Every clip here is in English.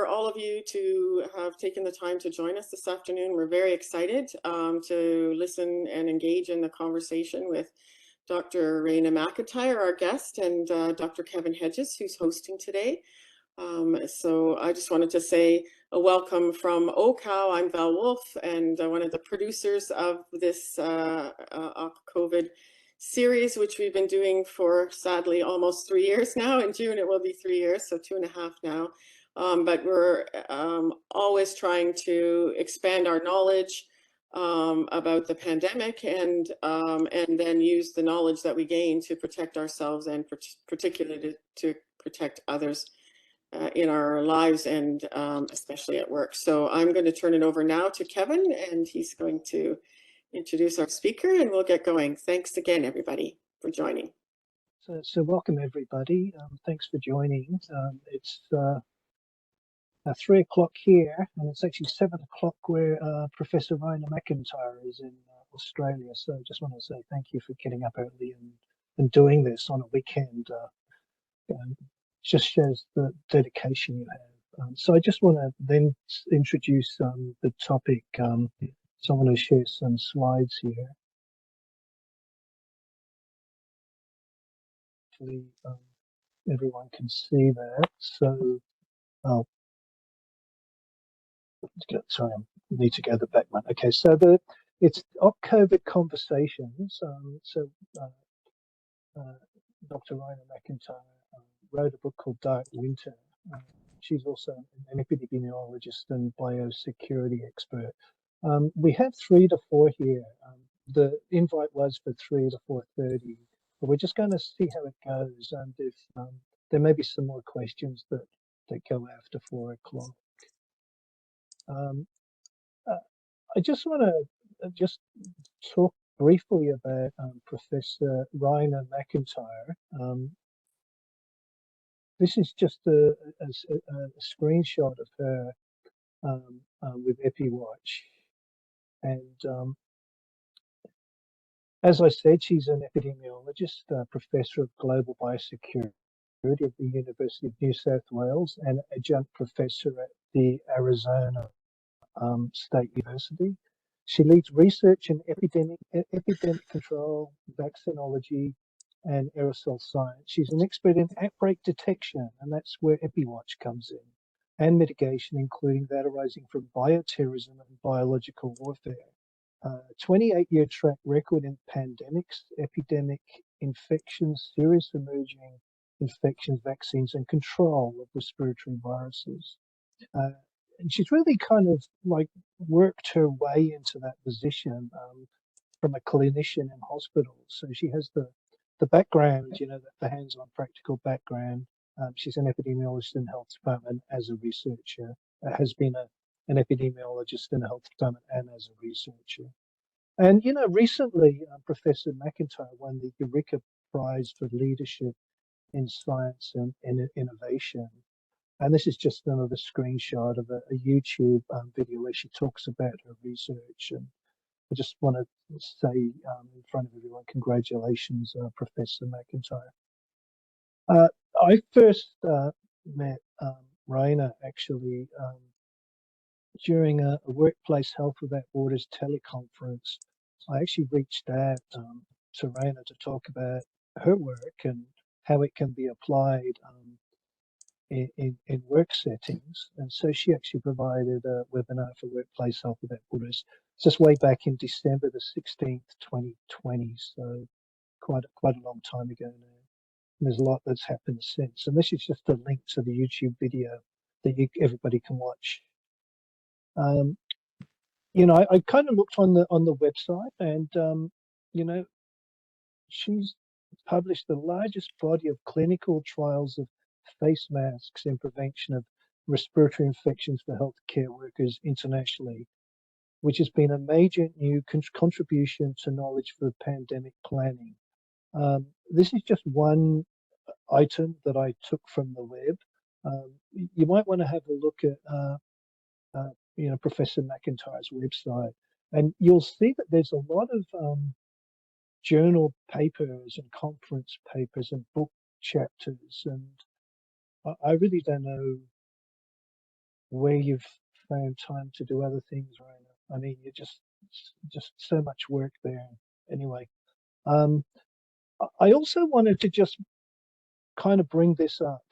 for all of you to have taken the time to join us this afternoon. We're very excited to listen and engage in the conversation with Dr. Raina MacIntyre, our guest, and Dr. Kevin Hedges, who's hosting today. So I just wanted to say a welcome from OCOW. I'm Val Wolf, and one of the producers of this COVID series, which we've been doing for, sadly, almost 3 years now. In June, it will be 3 years, so 2.5 now. But we're always trying to expand our knowledge about the pandemic and then use the knowledge that we gain to protect ourselves and particularly to protect others in our lives and especially at work. So I'm going to turn it over now to Kevin, and he's going to introduce our speaker, and we'll get going. Thanks again, everybody, for joining. So welcome, everybody. Thanks for joining. It's 3 o'clock here, and it's actually 7 o'clock where Professor Raina MacIntyre is in Australia. So I just want to say thank you for getting up early and doing this on a weekend. Just shows the dedication you have. So I just want to then introduce the topic. So I'm going to share some slides here. Hopefully everyone can see that. So, sorry, I need to go the back one. Okay, so it's COVID conversations. Dr. Raina MacIntyre wrote a book called Dark Winter. She's also an epidemiologist and biosecurity expert. We have 3 to 4 here. The invite was for 3 to 4:30, but we're just going to see how it goes. And if there may be some more questions that go after 4 o'clock. I just want to just talk briefly about Professor Raina MacIntyre. This is just a screenshot of her with EpiWatch. And as I said, she's an epidemiologist, professor of global biosecurity at the University of New South Wales and adjunct professor at the Arizona State University. She leads research in epidemic control, vaccinology, and aerosol science. She's an expert in outbreak detection, and that's where EpiWatch comes in, and mitigation, including that arising from bioterrorism and biological warfare. 28-year track record in pandemics, epidemic infections, serious emerging infections, vaccines, and control of respiratory viruses. And she's really kind of like worked her way into that position from a clinician in hospitals. So she has the background, you know, the hands-on practical background. She's an epidemiologist in the health department as a researcher, has been an epidemiologist in the health department and as a researcher. And, you know, recently Professor MacIntyre won the Eureka Prize for Leadership in Science and Innovation. And this is just another screenshot of a YouTube video where she talks about her research. And I just want to say in front of everyone, congratulations, Professor MacIntyre. I first met Raina actually during a Workplace Health Without Borders teleconference. I actually reached out to Raina to talk about her work and how it can be applied in work settings. And so she actually provided a webinar for Workplace Health Without Borders just way back in December the 16th, 2020. So quite a long time ago now. And there's a lot that's happened since. And this is just a link to the YouTube video that everybody can watch. You know, I kind of looked on the website, and you know, she's published the largest body of clinical trials of face masks in prevention of respiratory infections for healthcare workers internationally, which has been a major new contribution to knowledge for pandemic planning. This is just one item that I took from the web. You might want to have a look at you know, Professor MacIntyre's website, and you'll see that there's a lot of journal papers and conference papers and book chapters, and I really don't know where you've found time to do other things, Raina. I mean, you're just so much work there. Anyway, I also wanted to just kind of bring this up.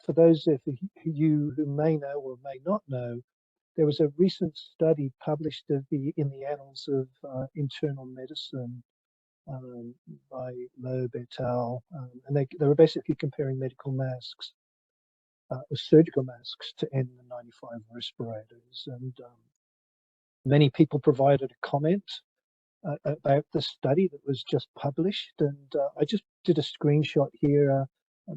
For those of you who may know or may not know, there was a recent study published in the Annals of Internal Medicine by Loeb et al. And they were basically comparing medical masks, surgical masks, to N95 respirators. And many people provided a comment about the study that was just published. And I just did a screenshot here.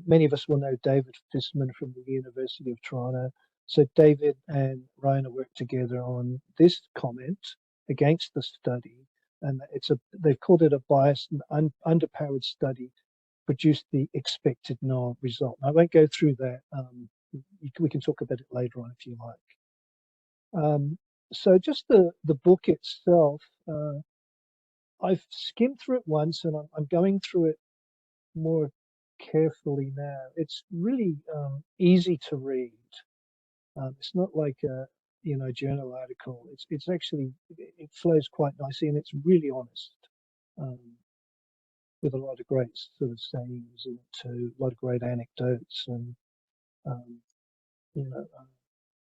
Many of us will know David Fissman from the University of Toronto. So David and Raina worked together on this comment against the study. And they've called it a biased and underpowered study, produced the expected null result. I won't go through that. We can talk about it later on if you like. So just the book itself, I've skimmed through it once and I'm going through it more carefully now. It's really easy to read. It's not like a journal article. It's actually, it flows quite nicely and it's really honest, with a lot of great sort of sayings in it too, a lot of great anecdotes and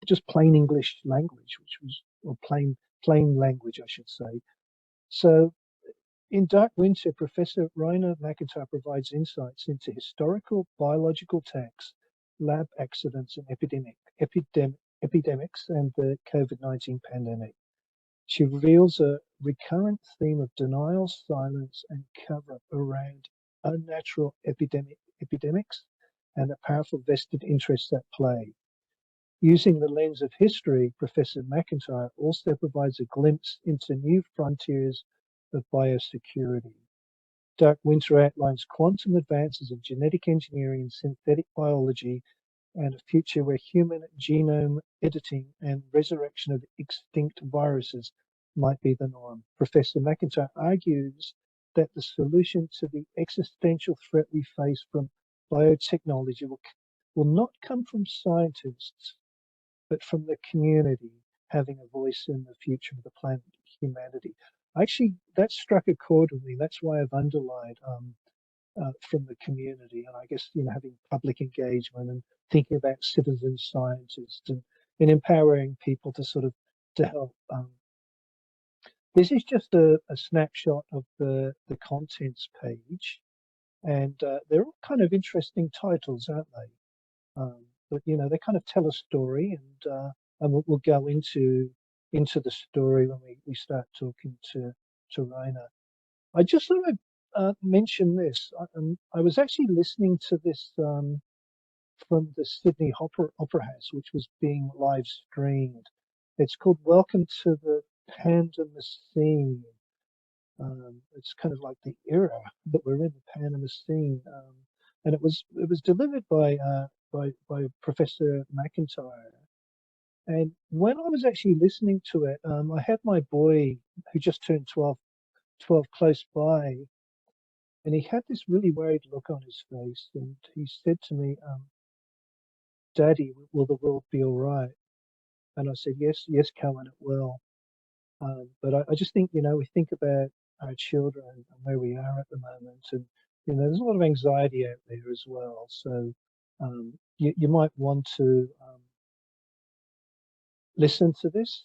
just plain English language, or plain language, I should say. So in Dark Winter, Professor Raina MacIntyre provides insights into historical biological attacks, lab accidents, and epidemics, and the COVID-19 pandemic. She reveals a recurrent theme of denial, silence, and cover-up around unnatural epidemics and the powerful vested interests at play. Using the lens of history, Professor MacIntyre also provides a glimpse into new frontiers of biosecurity. Dark Winter outlines quantum advances in genetic engineering and synthetic biology, and a future where human genome editing and resurrection of extinct viruses might be the norm. Professor MacIntyre argues that the solution to the existential threat we face from biotechnology will not come from scientists, but from the community having a voice in the future of the planet, humanity. Actually, that struck a chord with me. That's why I've underlined from the community, and I guess having public engagement and thinking about citizen scientists and empowering people to help. This is just a snapshot of the contents page, and they're all kind of interesting titles, aren't they? But they kind of tell a story, and we'll go into the story when we start talking to Raina. I just thought I'd mention this. I was actually listening to this from the Sydney Opera House, which was being live streamed. It's called "Welcome to the Panama Scene." It's kind of like the era that we're in, the Panama Scene, and it was delivered by Professor MacIntyre. And when I was actually listening to it, I had my boy, who just turned 12 close by, and he had this really worried look on his face, and he said to me, "Daddy, will the world be all right?" And I said, "Yes, Cohen, it will." But I just think, we think about our children and where we are at the moment, and there's a lot of anxiety out there as well. So you might want to listen to this,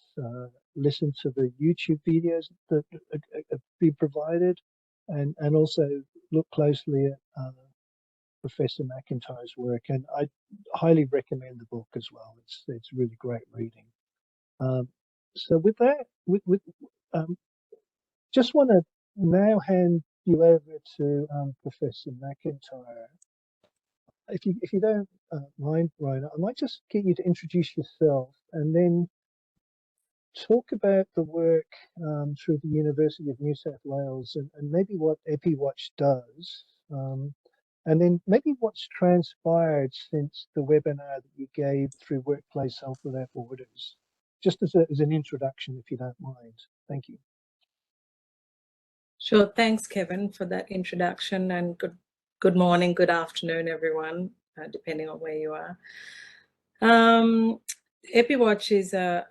listen to the YouTube videos that have been provided, and also look closely at Professor MacIntyre's work. And I highly recommend the book as well. It's really great reading. So with that, just want to now hand you over to Professor MacIntyre. If you don't mind, Raina, I might just get you to introduce yourself and then talk about the work through the University of New South Wales and maybe what EpiWatch does, and then maybe what's transpired since the webinar that you gave through Workplace Health Without Borders, just as an introduction, if you don't mind. Thank you. Sure. Thanks, Kevin, for that introduction, and good morning, good afternoon, everyone, depending on where you are. EpiWatch is a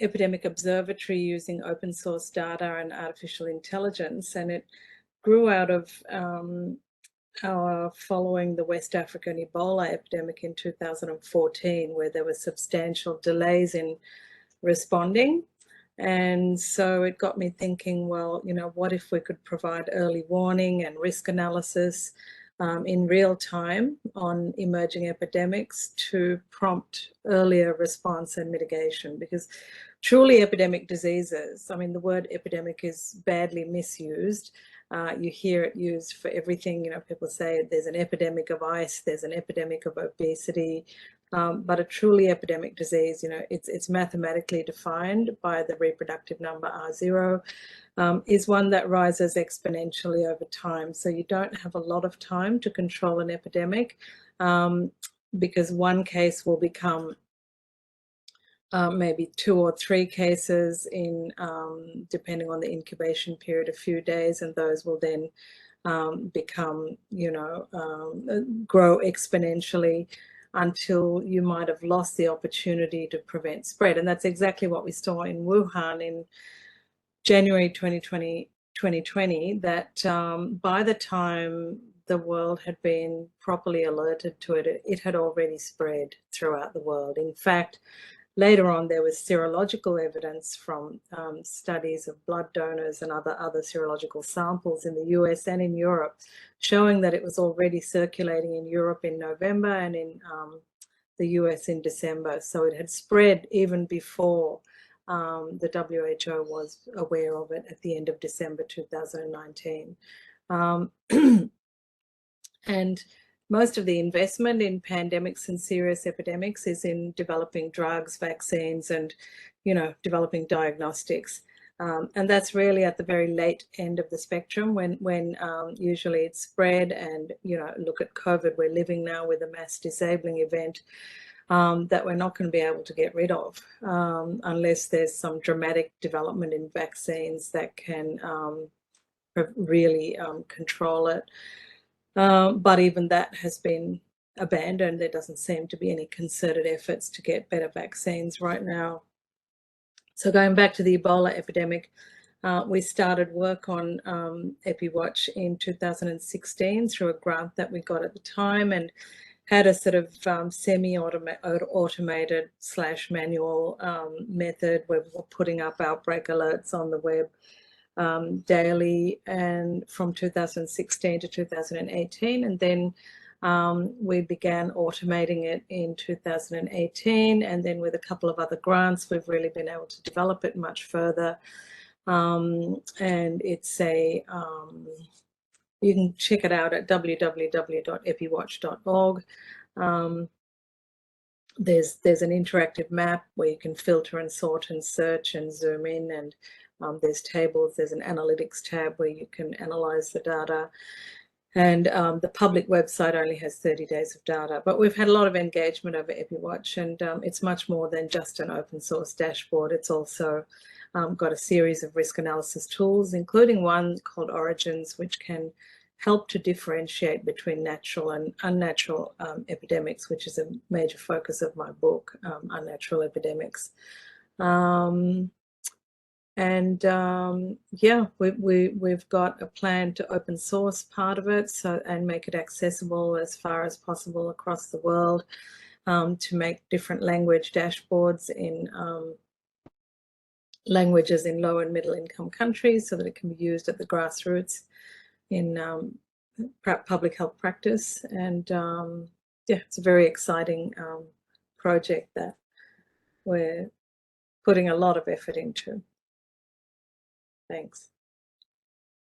epidemic observatory using open source data and artificial intelligence, and it grew out of our following the West African Ebola epidemic in 2014, where there were substantial delays in responding. And so it got me thinking, well, you know, what if we could provide early warning and risk analysis in real time on emerging epidemics to prompt earlier response and mitigation? Because truly epidemic diseases, I mean, the word epidemic is badly misused. You hear it used for everything. You know, people say there's an epidemic of ice, there's an epidemic of obesity, but a truly epidemic disease, you know, it's mathematically defined by the reproductive number R0, is one that rises exponentially over time. So you don't have a lot of time to control an epidemic, because one case will become maybe 2 or 3 cases in, depending on the incubation period, a few days, and those will then become, you know, grow exponentially until you might have lost the opportunity to prevent spread. And that's exactly what we saw in Wuhan in January 2020, that by the time the world had been properly alerted to it, it had already spread throughout the world. In fact, later on, there was serological evidence from studies of blood donors and other serological samples in the US and in Europe, showing that it was already circulating in Europe in November and in the US in December. So it had spread even before the WHO was aware of it at the end of December 2019. And most of the investment in pandemics and serious epidemics is in developing drugs, vaccines, and, you know, developing diagnostics. And that's really at the very late end of the spectrum when usually it's spread. And, you know, look at COVID, we're living now with a mass disabling event that we're not going to be able to get rid of unless there's some dramatic development in vaccines that can really control it. But even that has been abandoned. There doesn't seem to be any concerted efforts to get better vaccines right now. So going back to the Ebola epidemic, we started work on EpiWatch in 2016 through a grant that we got at the time, and had a sort of semi-automated / manual method where we're putting up outbreak alerts on the web daily, and from 2016 to 2018, and then we began automating it in 2018, and then with a couple of other grants we've really been able to develop it much further. And it's a you can check it out at www.epiwatch.org. There's an interactive map where you can filter and sort and search and zoom in, and there's tables, there's an analytics tab where you can analyze the data. And the public website only has 30 days of data, but we've had a lot of engagement over EpiWatch, and it's much more than just an open source dashboard. It's also got a series of risk analysis tools, including one called Origins, which can help to differentiate between natural and unnatural epidemics, which is a major focus of my book, Unnatural Epidemics. Yeah, we've got a plan to open source part of it, and make it accessible as far as possible across the world, to make different language dashboards in languages in low and middle income countries, so that it can be used at the grassroots in public health practice. And yeah, it's a very exciting project that we're putting a lot of effort into. Thanks.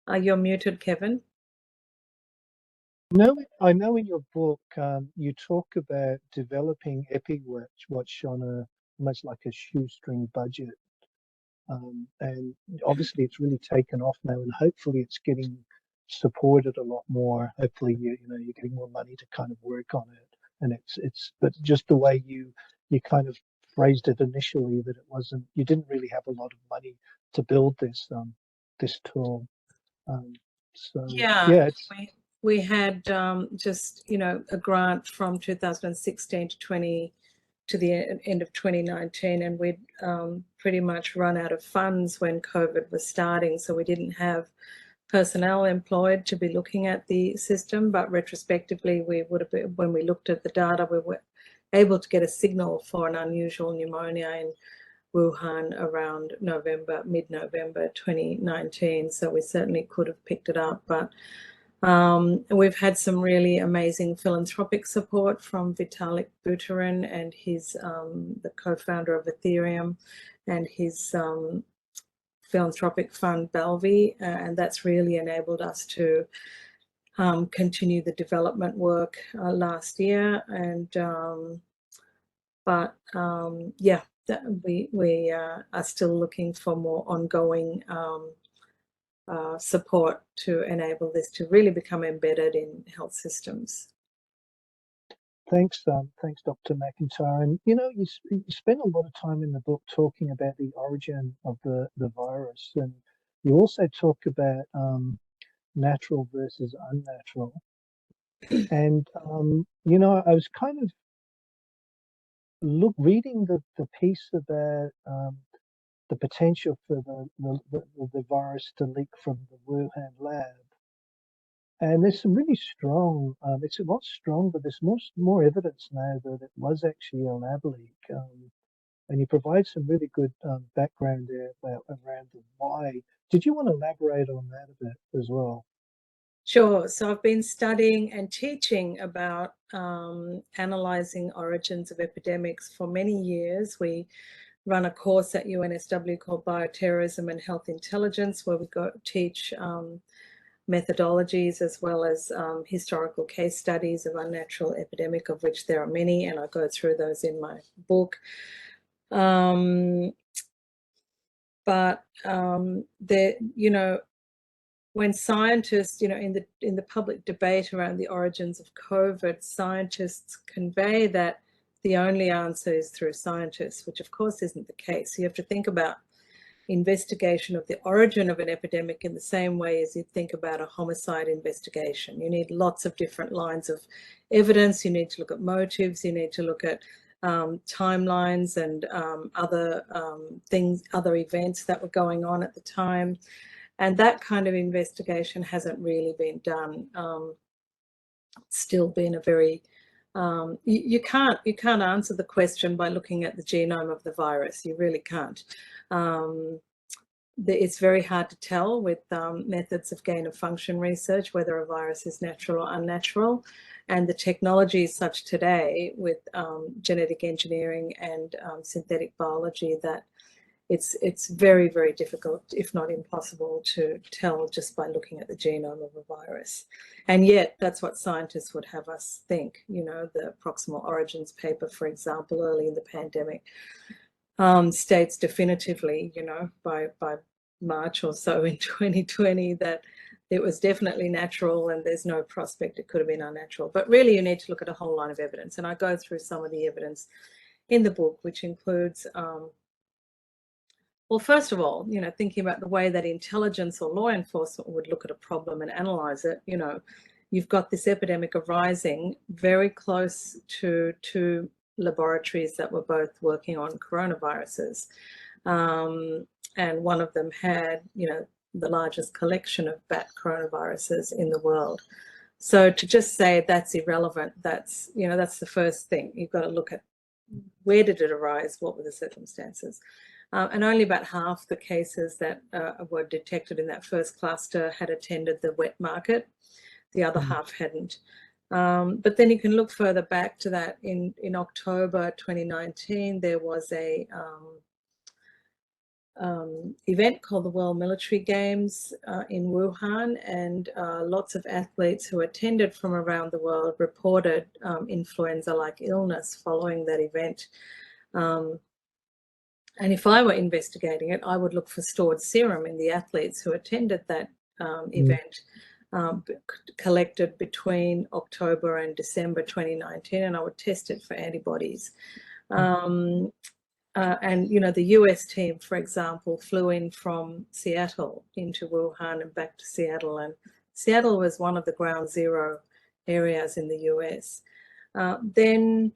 You're muted, Kevin. No, I know in your book you talk about developing EpiWatch on a much like a shoestring budget, and obviously it's really taken off now, and hopefully it's getting supported a lot more. Hopefully you're getting more money to kind of work on it, and but just the way you kind of phrased it initially, that you didn't really have a lot of money to build this tool. So yeah, it's we had just a grant from 2016 to to the end of 2019, and we'd pretty much run out of funds when COVID was starting, so we didn't have personnel employed to be looking at the system. But retrospectively, we would have been, when we looked at the data, we were able to get a signal for an unusual pneumonia in Wuhan around mid-November 2019. So we certainly could have picked it up, but we've had some really amazing philanthropic support from Vitalik Buterin and his, the co-founder of Ethereum, and his philanthropic fund Balvi, and that's really enabled us to continue the development work last year. And yeah, we are still looking for more ongoing support to enable this to really become embedded in health systems. Thanks, Dr. MacIntyre. And you know, you spend a lot of time in the book talking about the origin of the virus, and you also talk about natural versus unnatural. And you know, I was kind of reading the piece about the potential for the virus to leak from the Wuhan lab. And there's some really strong, it's a lot stronger, there's more evidence now that it was actually a lab leak. And you provide some really good background there around the why. Did you want to elaborate on that a bit as well? Sure. So I've been studying and teaching about analysing origins of epidemics for many years. We run a course at UNSW called Bioterrorism and Health Intelligence, where we teach methodologies as well as historical case studies of unnatural epidemic, of which there are many, and I go through those in my book. You know, when scientists, you know, in the public debate around the origins of COVID, scientists convey that the only answer is through scientists, which of course isn't the case. You have to think about investigation of the origin of an epidemic in the same way as you think about a homicide investigation. You need lots of different lines of evidence. You need to look at motives. You need to look at timelines and other things, other events that were going on at the time. And that kind of investigation hasn't really been done. Still been a very you can't answer the question by looking at the genome of the virus. You really can't. It's very hard to tell with methods of gain of function research whether a virus is natural or unnatural, and the technology is such today with genetic engineering and synthetic biology that it's very, very difficult, if not impossible, to tell just by looking at the genome of a virus. And yet that's what scientists would have us think. You know, the proximal origins paper, for example, early in the pandemic, states definitively, you know, by March or so in 2020 that it was definitely natural and there's no prospect it could have been unnatural. But really you need to look at a whole line of evidence. And I go through some of the evidence in the book, which includes well, first of all, you know, thinking about the way that intelligence or law enforcement would look at a problem and analyze it. You know, you've got this epidemic arising very close to two laboratories that were both working on coronaviruses. And one of them had, you know, the largest collection of bat coronaviruses in the world. So to just say that's irrelevant, that's, you know, that's the first thing. You've got to look at where did it arise, what were the circumstances. And only about half the cases that were detected in that first cluster had attended the wet market. The other half hadn't. But then you can look further back to that. In October 2019, there was a event called the World Military Games in Wuhan, and lots of athletes who attended from around the world reported influenza-like illness following that event. And if I were investigating it, I would look for stored serum in the athletes who attended that event, collected between October and December 2019, and I would test it for antibodies. And, you know, the US team, for example, flew in from Seattle into Wuhan and back to Seattle. And Seattle was one of the ground zero areas in the US. Then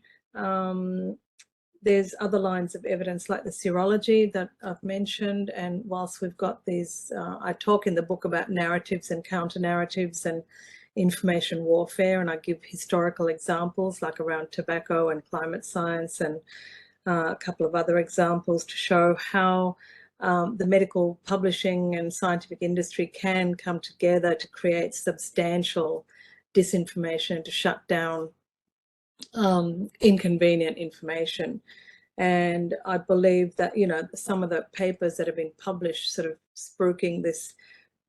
there's other lines of evidence like the serology that I've mentioned. And whilst we've got these, I talk in the book about narratives and counter-narratives and information warfare, and I give historical examples like around tobacco and climate science, and a couple of other examples to show how the medical publishing and scientific industry can come together to create substantial disinformation, to shut down inconvenient information. And I believe that, you know, some of the papers that have been published sort of spruiking this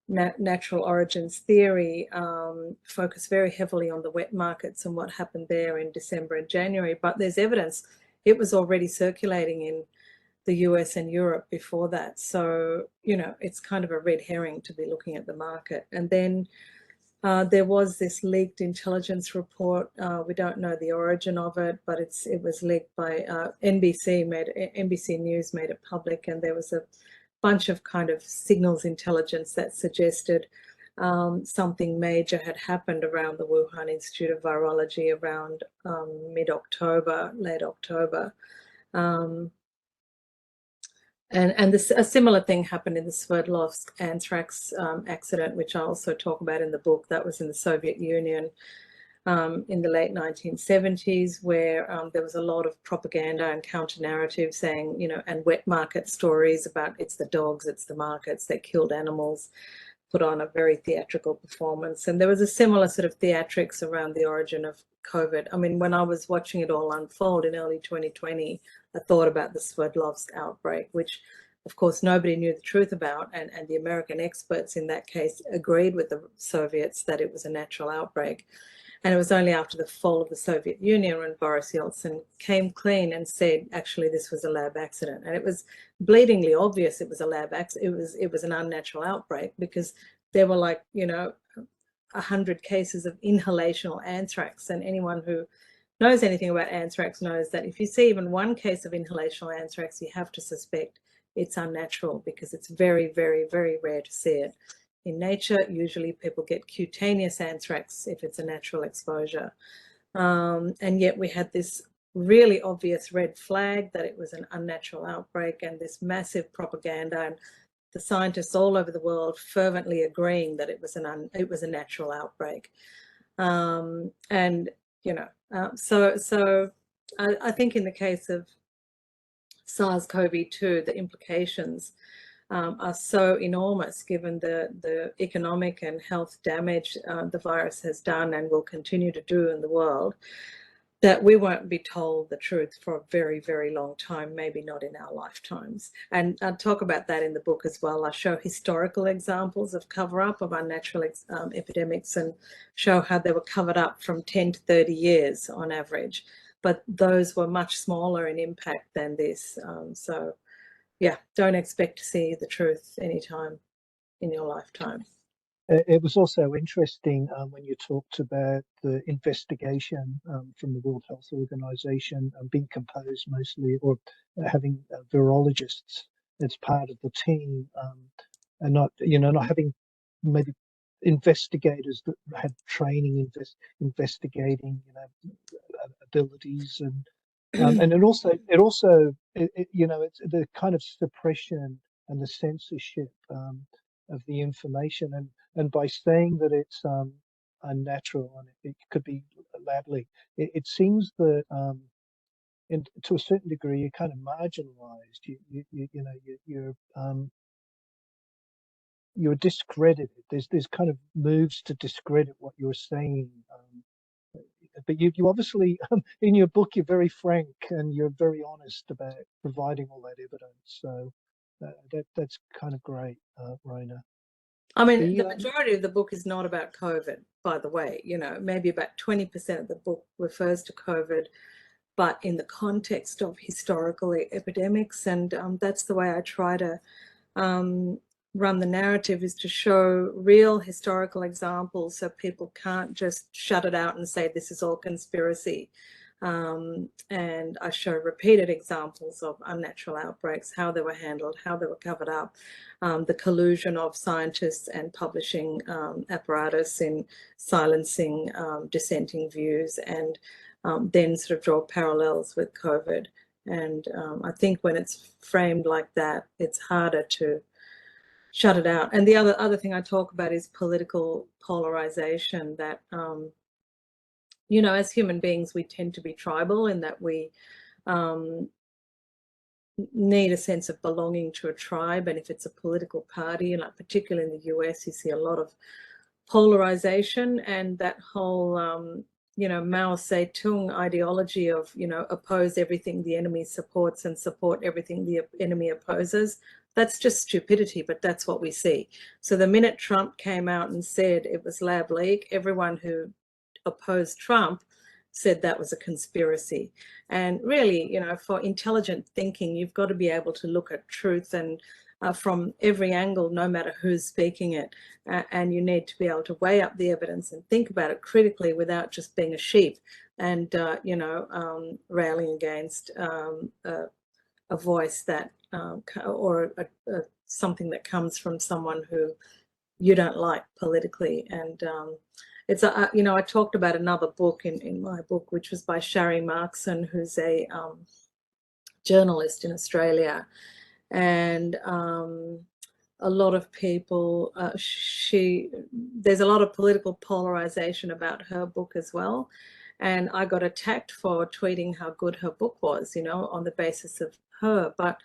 natural origins theory focus very heavily on the wet markets and what happened there in December and January. But there's evidence it was already circulating in the US and Europe before that. So, you know, it's kind of a red herring to be looking at the market. And then there was this leaked intelligence report. We don't know the origin of it, but it was leaked by NBC News made it public, and there was a bunch of kind of signals intelligence that suggested something major had happened around the Wuhan Institute of Virology around mid-October, late October. And a similar thing happened in the Sverdlovsk anthrax accident, which I also talk about in the book. That was in the Soviet Union in the late 1970s, where there was a lot of propaganda and counter-narrative saying, you know, and wet market stories about it's the dogs, it's the markets, they killed animals, put on a very theatrical performance. And there was a similar sort of theatrics around the origin of COVID. I mean, when I was watching it all unfold in early 2020, I thought about the Sverdlovsk outbreak, which of course nobody knew the truth about, and the American experts in that case agreed with the Soviets that it was a natural outbreak. And it was only after the fall of the Soviet Union when Boris Yeltsin came clean and said, actually, this was a lab accident. And it was bleedingly obvious it was a lab accident. It was an unnatural outbreak, because there were, like, you know, 100 cases of inhalational anthrax. And anyone who knows anything about anthrax knows that if you see even one case of inhalational anthrax, you have to suspect it's unnatural, because it's very, very, very rare to see it. In nature, usually people get cutaneous anthrax if it's a natural exposure. And yet we had this really obvious red flag that it was an unnatural outbreak, and this massive propaganda, and the scientists all over the world fervently agreeing that it was a natural outbreak. And, you know, so I think in the case of SARS-CoV-2, the implications are so enormous, given the economic and health damage the virus has done and will continue to do in the world, that we won't be told the truth for a very, very long time, maybe not in our lifetimes. And I talk about that in the book as well. I show historical examples of cover-up of unnatural epidemics, and show how they were covered up from 10 to 30 years on average. But those were much smaller in impact than this. So yeah, don't expect to see the truth anytime in your lifetime. It was also interesting when you talked about the investigation from the World Health Organization being composed mostly, or having virologists as part of the team, and not, you know, not having maybe investigators that had training investigating, you know, abilities, and it also you know, it's the kind of suppression and the censorship of the information, and by saying that it's unnatural and it could be lab-leaked, it seems that to a certain degree you're kind of marginalized. You know, you're discredited. There's kind of moves to discredit what you're saying. But you obviously, in your book, you're very frank and you're very honest about providing all that evidence. So that's kind of great, Raina. I mean, the majority of the book is not about COVID, by the way. You know, maybe about 20% of the book refers to COVID, but in the context of historical epidemics. And that's the way I try to run the narrative, is to show real historical examples, so people can't just shut it out and say this is all conspiracy. And I show repeated examples of unnatural outbreaks, how they were handled, how they were covered up, the collusion of scientists and publishing apparatus in silencing dissenting views, and then sort of draw parallels with COVID And I think when it's framed like that, it's harder to shut it out. And the other thing I talk about is political polarization, that you know, as human beings, we tend to be tribal in that we need a sense of belonging to a tribe. And if it's a political party, like particularly in the US, you see a lot of polarization, and that whole you know, Mao Zedong ideology of, you know, oppose everything the enemy supports and support everything the enemy opposes. That's just stupidity, but that's what we see. So the minute Trump came out and said it was lab leak, everyone who opposed Trump said that was a conspiracy. And really, you know, for intelligent thinking, you've got to be able to look at truth and from every angle, no matter who's speaking it. And you need to be able to weigh up the evidence and think about it critically without just being a sheep and, you know, railing against a voice that, or something that comes from someone who you don't like politically. And it's a, you know, I talked about another book in my book, which was by Shari Markson, who's a journalist in Australia. And a lot of people, there's a lot of political polarization about her book as well. And I got attacked for tweeting how good her book was, you know, on the basis of her. But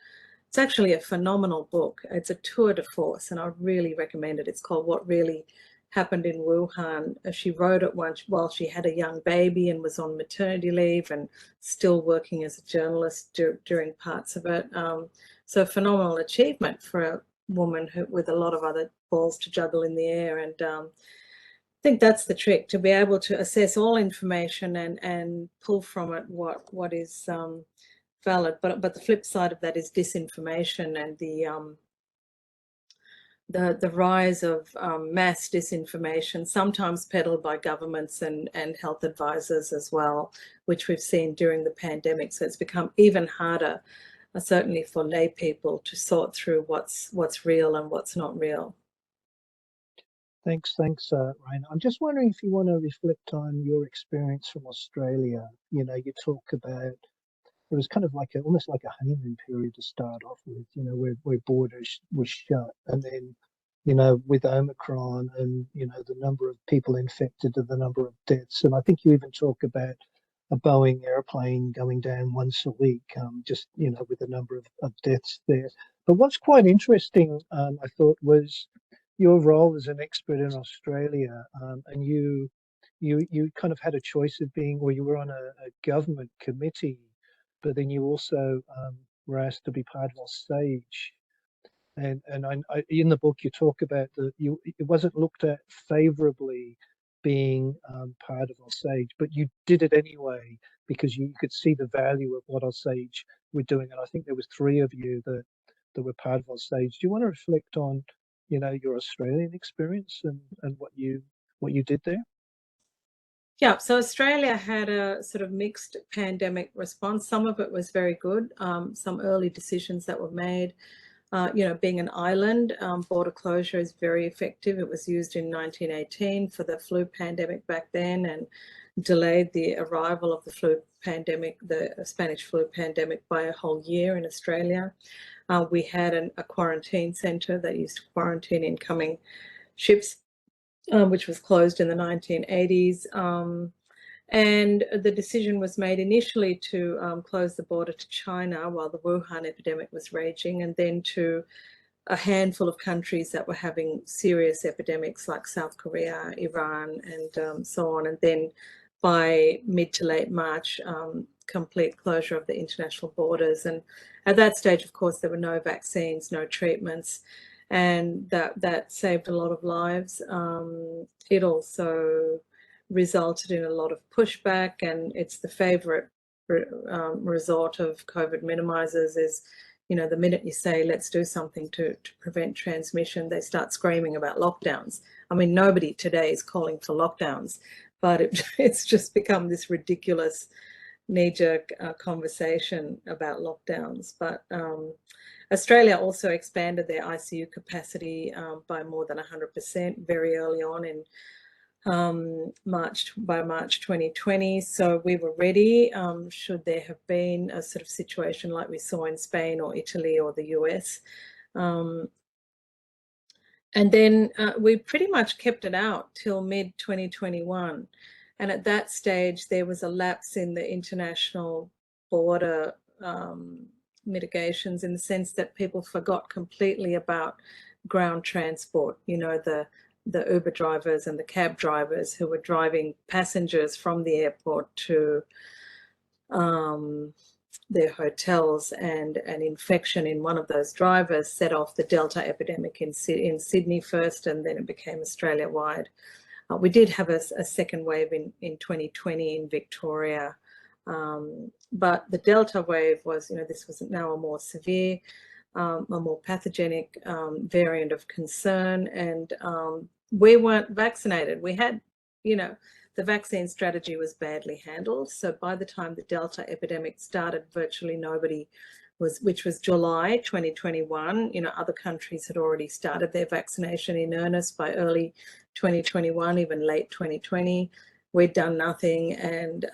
it's actually a phenomenal book. It's a tour de force, and I really recommend it. It's called What Really Happened in Wuhan. She wrote it while she had a young baby and was on maternity leave and still working as a journalist during parts of it. So phenomenal achievement for a woman with a lot of other balls to juggle in the air. And I think that's the trick, to be able to assess all information and pull from it what is valid. But the flip side of that is disinformation and the rise of mass disinformation, sometimes peddled by governments and health advisors as well, which we've seen during the pandemic. So it's become even harder, certainly for lay people, to sort through what's real and what's not real. Thanks, Raina. I'm just wondering if you want to reflect on your experience from Australia. You know, you talk about it was kind of like almost like a honeymoon period to start off with, you know, where borders were shut. And then, you know, with Omicron and, you know, the number of people infected and the number of deaths. And I think you even talk about a Boeing airplane going down once a week, just, you know, with the number of deaths there. But what's quite interesting, I thought, was your role as an expert in Australia, and you kind of had a choice of being, or you were on a government committee, but then you also were asked to be part of Offstage. And in the book you talk about it wasn't looked at favorably being part of Offstage, but you did it anyway because you could see the value of what Offstage were doing. And I think there was 3 of you that were part of Offstage. Do you want to reflect on, you know, your Australian experience and what you did there? Yeah, so Australia had a sort of mixed pandemic response. Some of it was very good, some early decisions that were made. You know, being an island, border closure is very effective. It was used in 1918 for the flu pandemic back then and delayed the arrival of the flu pandemic, the Spanish flu pandemic, by a whole year in Australia. We had a quarantine centre that used to quarantine incoming ships, which was closed in the 1980s. And the decision was made initially to close the border to China while the Wuhan epidemic was raging, and then to a handful of countries that were having serious epidemics like South Korea, Iran, and so on. And then by mid to late March, complete closure of the international borders. And at that stage, of course, there were no vaccines, no treatments, and that saved a lot of lives. It also resulted in a lot of pushback, and it's the favorite resort of COVID minimizers is, you know, the minute you say, let's do something to prevent transmission, they start screaming about lockdowns. I mean, nobody today is calling for lockdowns, but it's just become this ridiculous knee-jerk conversation about lockdowns. But Australia also expanded their ICU capacity by more than 100% very early on in by March 2020. So we were ready should there have been a sort of situation like we saw in Spain or Italy or the US. And then we pretty much kept it out till mid-2021. And at that stage, there was a lapse in the international border mitigations, in the sense that people forgot completely about ground transport, you know, the Uber drivers and the cab drivers who were driving passengers from the airport to their hotels, and an infection in one of those drivers set off the Delta epidemic in Sydney first, and then it became Australia-wide. We did have a second wave in 2020 in Victoria, but the Delta wave was, you know, this was now a more severe, a more pathogenic variant of concern, and we weren't vaccinated. We had, you know, the vaccine strategy was badly handled. So by the time the Delta epidemic started, virtually nobody was, which was July 2021, you know, other countries had already started their vaccination in earnest by early 2021, even late 2020. We'd done nothing, and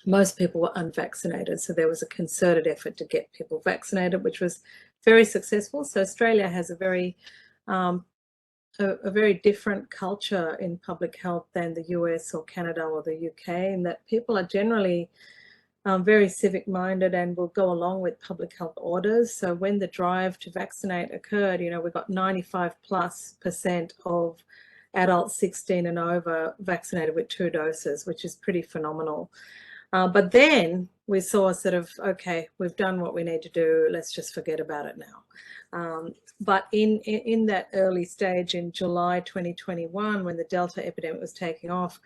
most people were unvaccinated. So there was a concerted effort to get people vaccinated, which was very successful. So Australia has a very different culture in public health than the US or Canada or the UK, in that people are generally very civic-minded and will go along with public health orders. So when the drive to vaccinate occurred, you know, we got 95+% of adults 16 and over vaccinated with 2 doses, which is pretty phenomenal. But then we saw sort of, okay, we've done what we need to do, let's just forget about it now. But in that early stage in July 2021, when the Delta epidemic was taking off,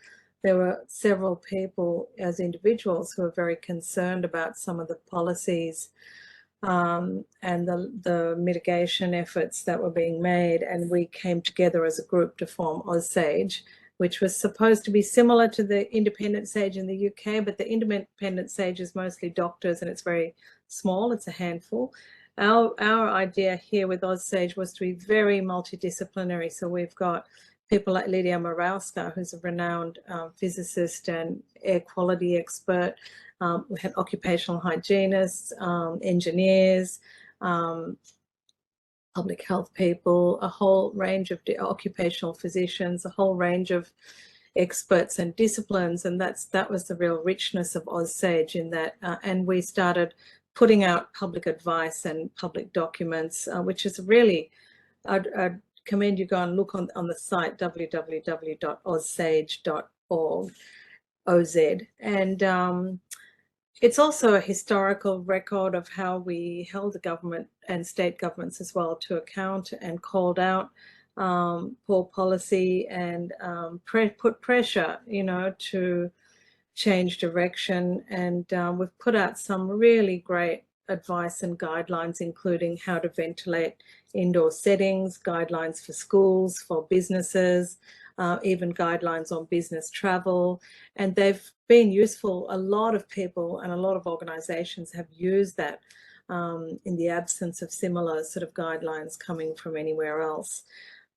there were several people as individuals who were very concerned about some of the policies and the mitigation efforts that were being made. And we came together as a group to form Aussage, which was supposed to be similar to the independent SAGE in the UK, but the independent SAGE is mostly doctors and it's very small, it's a handful. Our idea here with Aussage was to be very multidisciplinary. So we've got people like Lydia Morawska, who's a renowned physicist and air quality expert. We had occupational hygienists, engineers, public health people, a whole range of occupational physicians, a whole range of experts and disciplines, and that was the real richness of Aussage in that. And we started putting out public advice and public documents, which is really, I'd commend you go and look on the site www.aussage.org, OZ, and it's also a historical record of how we held the government and state governments as well to account and called out poor policy and put pressure, you know, to change direction. And we've put out some really great advice and guidelines, including how to ventilate indoor settings, guidelines for schools, for businesses, even guidelines on business travel. And they've been useful. A lot of people and a lot of organizations have used that in the absence of similar sort of guidelines coming from anywhere else.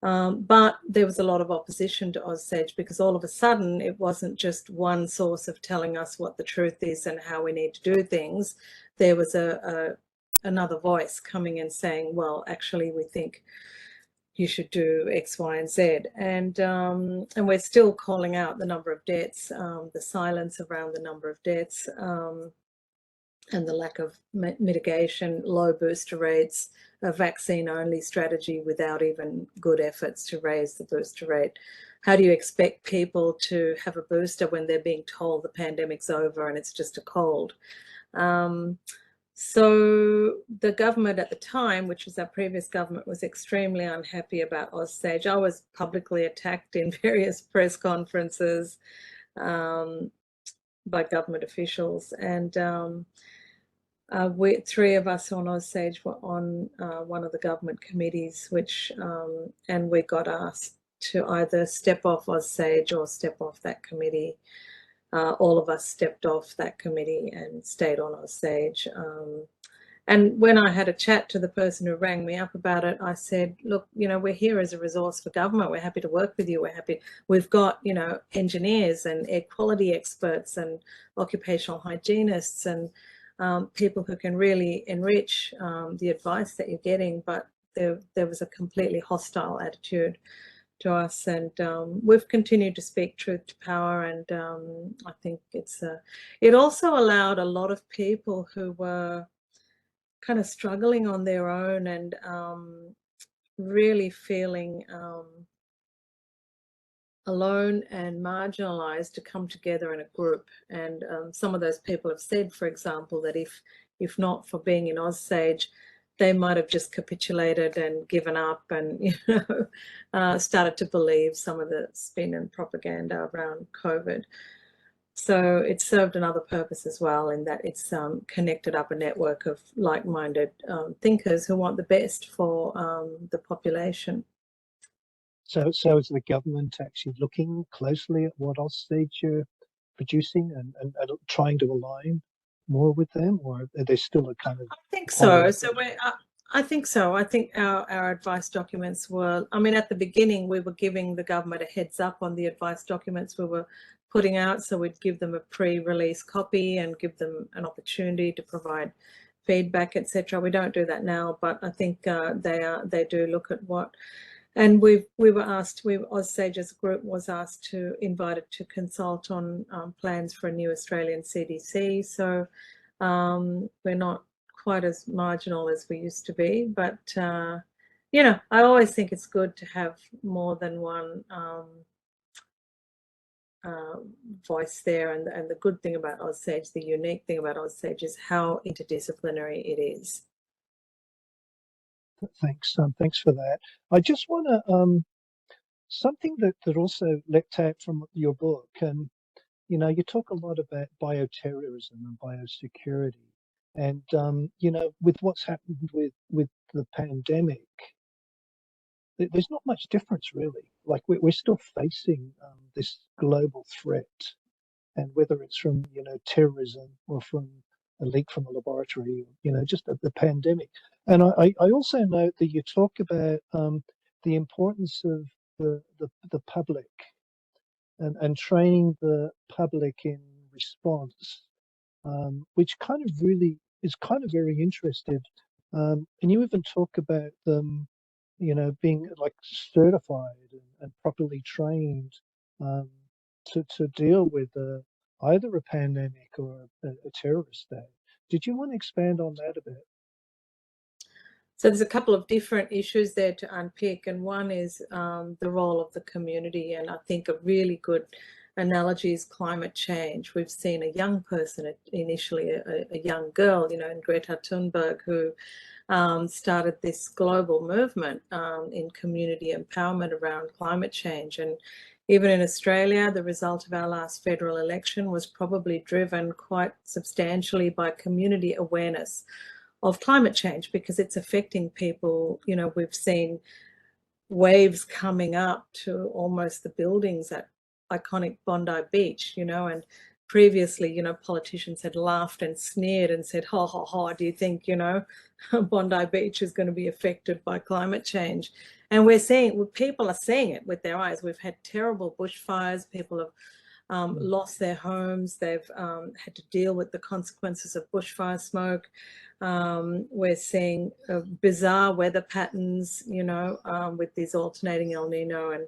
But there was a lot of opposition to Aussage because all of a sudden it wasn't just one source of telling us what the truth is and how we need to do things. There was another voice coming and saying, well, actually, we think you should do X, Y, and Z. And we're still calling out the number of deaths, the silence around the number of deaths, and the lack of mitigation, low booster rates, a vaccine-only strategy without even good efforts to raise the booster rate. How do you expect people to have a booster when they're being told the pandemic's over and it's just a cold? So the government at the time, which was our previous government, was extremely unhappy about Aussage. I was publicly attacked in various press conferences by government officials, and three of us on Aussage were on one of the government committees, which and we got asked to either step off Aussage or step off that committee. All of us stepped off that committee and stayed on Aussage. And when I had a chat to the person who rang me up about it, I said, look, you know, we're here as a resource for government. We're happy to work with you. We've got, you know, engineers and air quality experts and occupational hygienists and people who can really enrich the advice that you're getting. But there was a completely hostile attitude to us, and we've continued to speak truth to power. And I think it also allowed a lot of people who were kind of struggling on their own and really feeling alone and marginalized to come together in a group. And some of those people have said, for example, that if not for being in Aussage, they might have just capitulated and given up and, you know, started to believe some of the spin and propaganda around COVID. So it served another purpose as well, in that it's connected up a network of like-minded thinkers who want the best for the population. So is the government actually looking closely at what Aussage are producing and trying to align more with them, or are they still a kind of? I think so. I think so. I think our advice documents were, I mean, at the beginning, we were giving the government a heads up on the advice documents we were putting out. So we'd give them a pre-release copy and give them an opportunity to provide feedback, etc. We don't do that now, but I think they do look at what. And we were asked, Aussage as a group was invited to consult on plans for a new Australian CDC. So we're not quite as marginal as we used to be, but you know, I always think it's good to have more than one voice there. And the good thing about Aussage, the unique thing about Aussage, is how interdisciplinary it is. Thanks for that. I just want to something that also leapt out from your book, and you know, you talk a lot about bioterrorism and biosecurity, and you know, with what's happened with the pandemic, there's not much difference really. Like we're still facing this global threat, and whether it's from, you know, terrorism or from a leak from a laboratory, you know, just the pandemic. And I also note that you talk about the importance of the public and training the public in response, which kind of really is kind of very interested. And you even talk about them, you know, being like certified and properly trained to deal with either a pandemic or a terrorist attack. Did you want to expand on that a bit? So there's a couple of different issues there to unpick, and one is the role of the community. And I think a really good analogy is climate change. We've seen a young person, initially a young girl, you know, in Greta Thunberg, who started this global movement in community empowerment around climate change. And even in Australia, the result of our last federal election was probably driven quite substantially by community awareness of climate change, because it's affecting people. You know, we've seen waves coming up to almost the buildings at iconic Bondi Beach, you know, and previously, you know, politicians had laughed and sneered and said, ha, ha, ha, do you think, you know, Bondi Beach is going to be affected by climate change? And we're seeing, people are seeing it with their eyes. We've had terrible bushfires. People have lost their homes. They've had to deal with the consequences of bushfire smoke. We're seeing bizarre weather patterns, you know, with these alternating El Nino and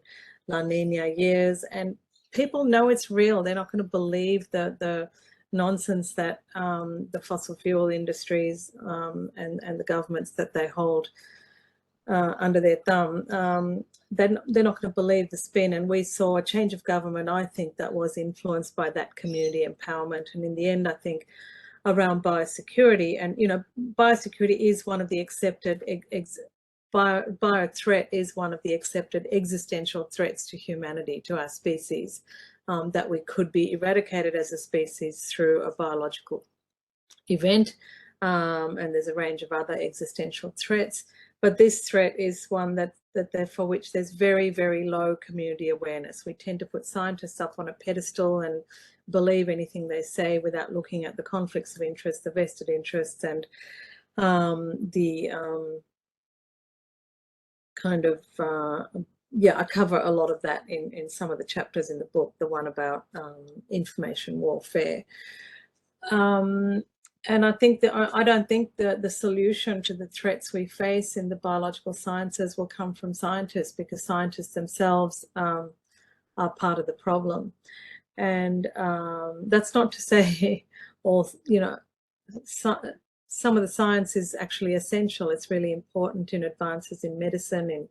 La Nina years. And people know it's real. They're not going to believe the nonsense that the fossil fuel industries and the governments that they hold under their thumb. They're not going to believe the spin. And we saw a change of government, I think, that was influenced by that community empowerment. And in the end, I think around biosecurity, and, you know, biosecurity is one of the accepted, bio-threat is one of the accepted existential threats to humanity, to our species, that we could be eradicated as a species through a biological event. And there's a range of other existential threats. But this threat is one that for which there's very, very low community awareness. We tend to put scientists up on a pedestal and believe anything they say without looking at the conflicts of interest, the vested interests, and kind of yeah, I cover a lot of that in some of the chapters in the book, the one about information warfare. And I think that I don't think that the solution to the threats we face in the biological sciences will come from scientists, because scientists themselves are part of the problem. And that's not to say all, you know, some of the science is actually essential. It's really important in advances in medicine, in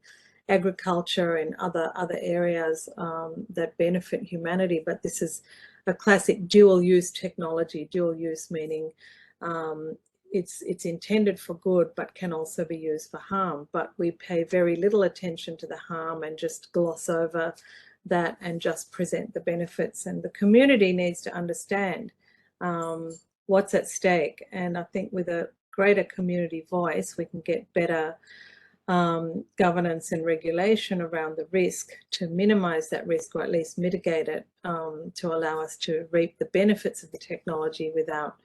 agriculture, in other areas that benefit humanity. But this is a classic dual-use technology. Dual-use meaning it's intended for good, but can also be used for harm. But we pay very little attention to the harm and just gloss over that and just present the benefits. And the community needs to understand what's at stake. And I think with a greater community voice, we can get better governance and regulation around the risk to minimize that risk, or at least mitigate it, to allow us to reap the benefits of the technology without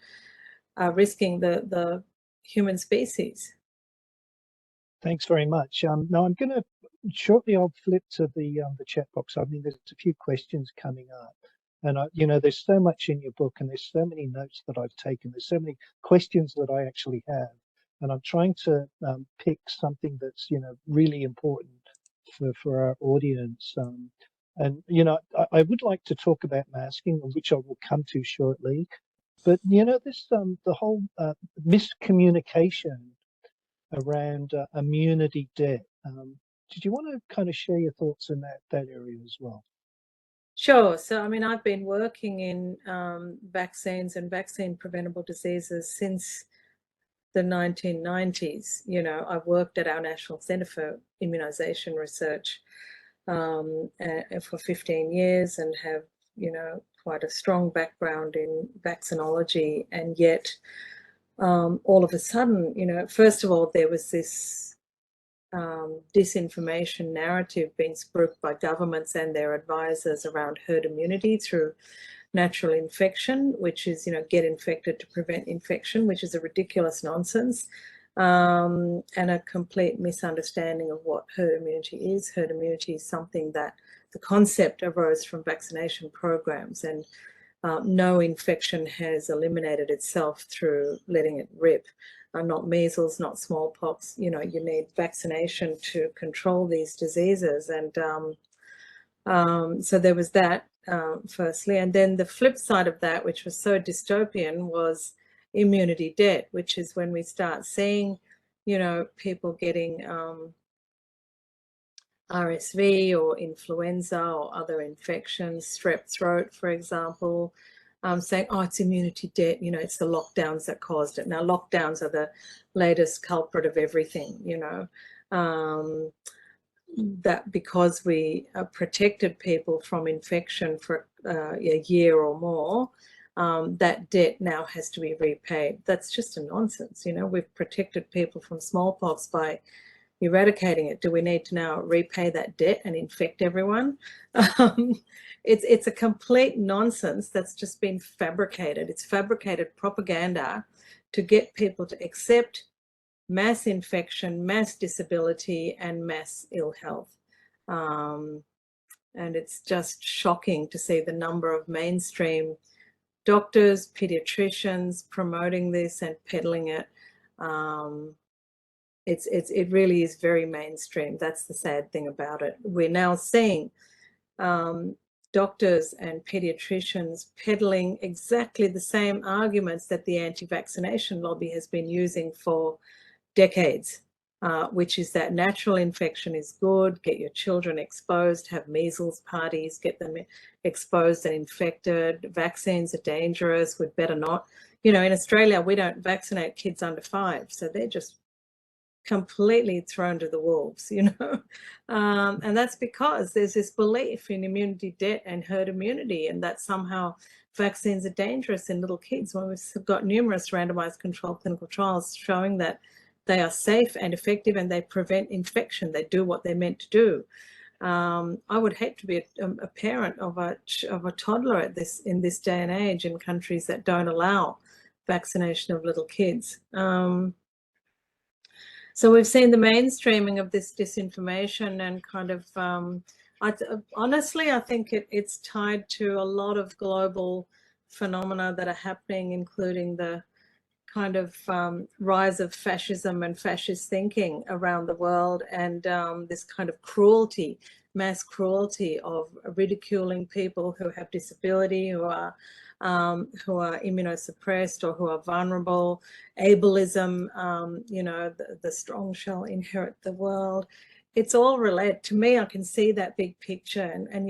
risking the human species. Thanks very much. Now I'm going to shortly. I'll flip to the chat box. I mean, there's a few questions coming up, and you know, there's so much in your book, and there's so many notes that I've taken. There's so many questions that I actually have, and I'm trying to pick something that's, you know, really important for our audience. And you know, I would like to talk about masking, which I will come to shortly. But you know, this the whole miscommunication around immunity debt. Did you want to kind of share your thoughts in that area as well? Sure. So, I mean, I've been working in vaccines and vaccine preventable diseases since the 1990s. You know, I've worked at our National Centre for Immunisation Research for 15 years and have, you know, quite a strong background in vaccinology. And yet, all of a sudden, you know, first of all, there was this disinformation narrative being spruiked by governments and their advisors around herd immunity through natural infection, which is, you know, get infected to prevent infection, which is a ridiculous nonsense, and a complete misunderstanding of what herd immunity is. Herd immunity is something that the concept arose from vaccination programs, and no infection has eliminated itself through letting it rip. Not measles, not smallpox. You know, you need vaccination to control these diseases. And so there was that, firstly. And then the flip side of that, which was so dystopian, was immunity debt, which is when we start seeing, you know, people getting RSV or influenza or other infections, strep throat, for example, saying, oh, it's immunity debt, you know, it's the lockdowns that caused it. Now, lockdowns are the latest culprit of everything, you know, that because we protected people from infection for a year or more, that debt now has to be repaid. That's just a nonsense. You know, we've protected people from smallpox by eradicating it. Do we need to now repay that debt and infect everyone? It's a complete nonsense that's just been fabricated. It's fabricated propaganda to get people to accept mass infection, mass disability, and mass ill health. And it's just shocking to see the number of mainstream doctors, pediatricians promoting this and peddling it. It really is very mainstream. That's the sad thing about it. We're now seeing doctors and pediatricians peddling exactly the same arguments that the anti-vaccination lobby has been using for decades, which is that natural infection is good, get your children exposed, have measles parties, get them exposed and infected, vaccines are dangerous, we'd better not. You know, in Australia, we don't vaccinate kids under 5, so they're just completely thrown to the wolves, you know. And that's because there's this belief in immunity debt and herd immunity, and that somehow vaccines are dangerous in little kids, when we've got numerous randomized controlled clinical trials showing that they are safe and effective and they prevent infection. They do what they're meant to do. I would hate to be a parent of a toddler in this day and age in countries that don't allow vaccination of little kids. So we've seen the mainstreaming of this disinformation and kind of, honestly, I think it's tied to a lot of global phenomena that are happening, including the kind of rise of fascism and fascist thinking around the world, and this kind of cruelty, mass cruelty of ridiculing people who have disability, who are immunosuppressed or who are vulnerable, ableism, you know, the strong shall inherit the world. It's all related. To me, I can see that big picture, and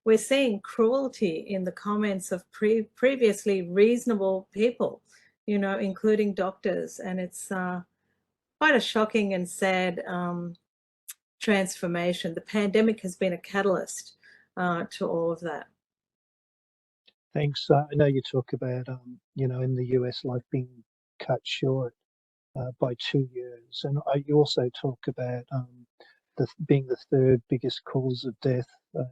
we're seeing cruelty in the comments of previously reasonable people, you know, including doctors. And it's quite a shocking and sad transformation. The pandemic has been a catalyst to all of that. Thanks. I know you talk about, you know, in the US, life being cut short by 2 years. And you also talk about being the third biggest cause of death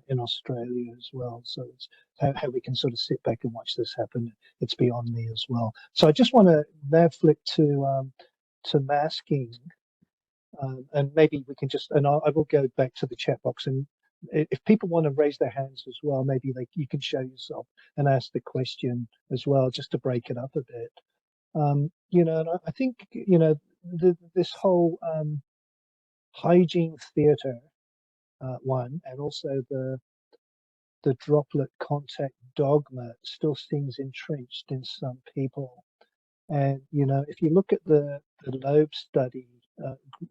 in Australia as well. So it's how we can sort of sit back and watch this happen. It's beyond me as well. So I just want to now flip to masking, and maybe we can just, and I will go back to the chat box, and if people want to raise their hands as well, maybe you can show yourself and ask the question as well, just to break it up a bit. You know, and I think, you know, this whole hygiene theatre one, and also the droplet contact dogma still seems entrenched in some people. And, you know, if you look at the Loeb study,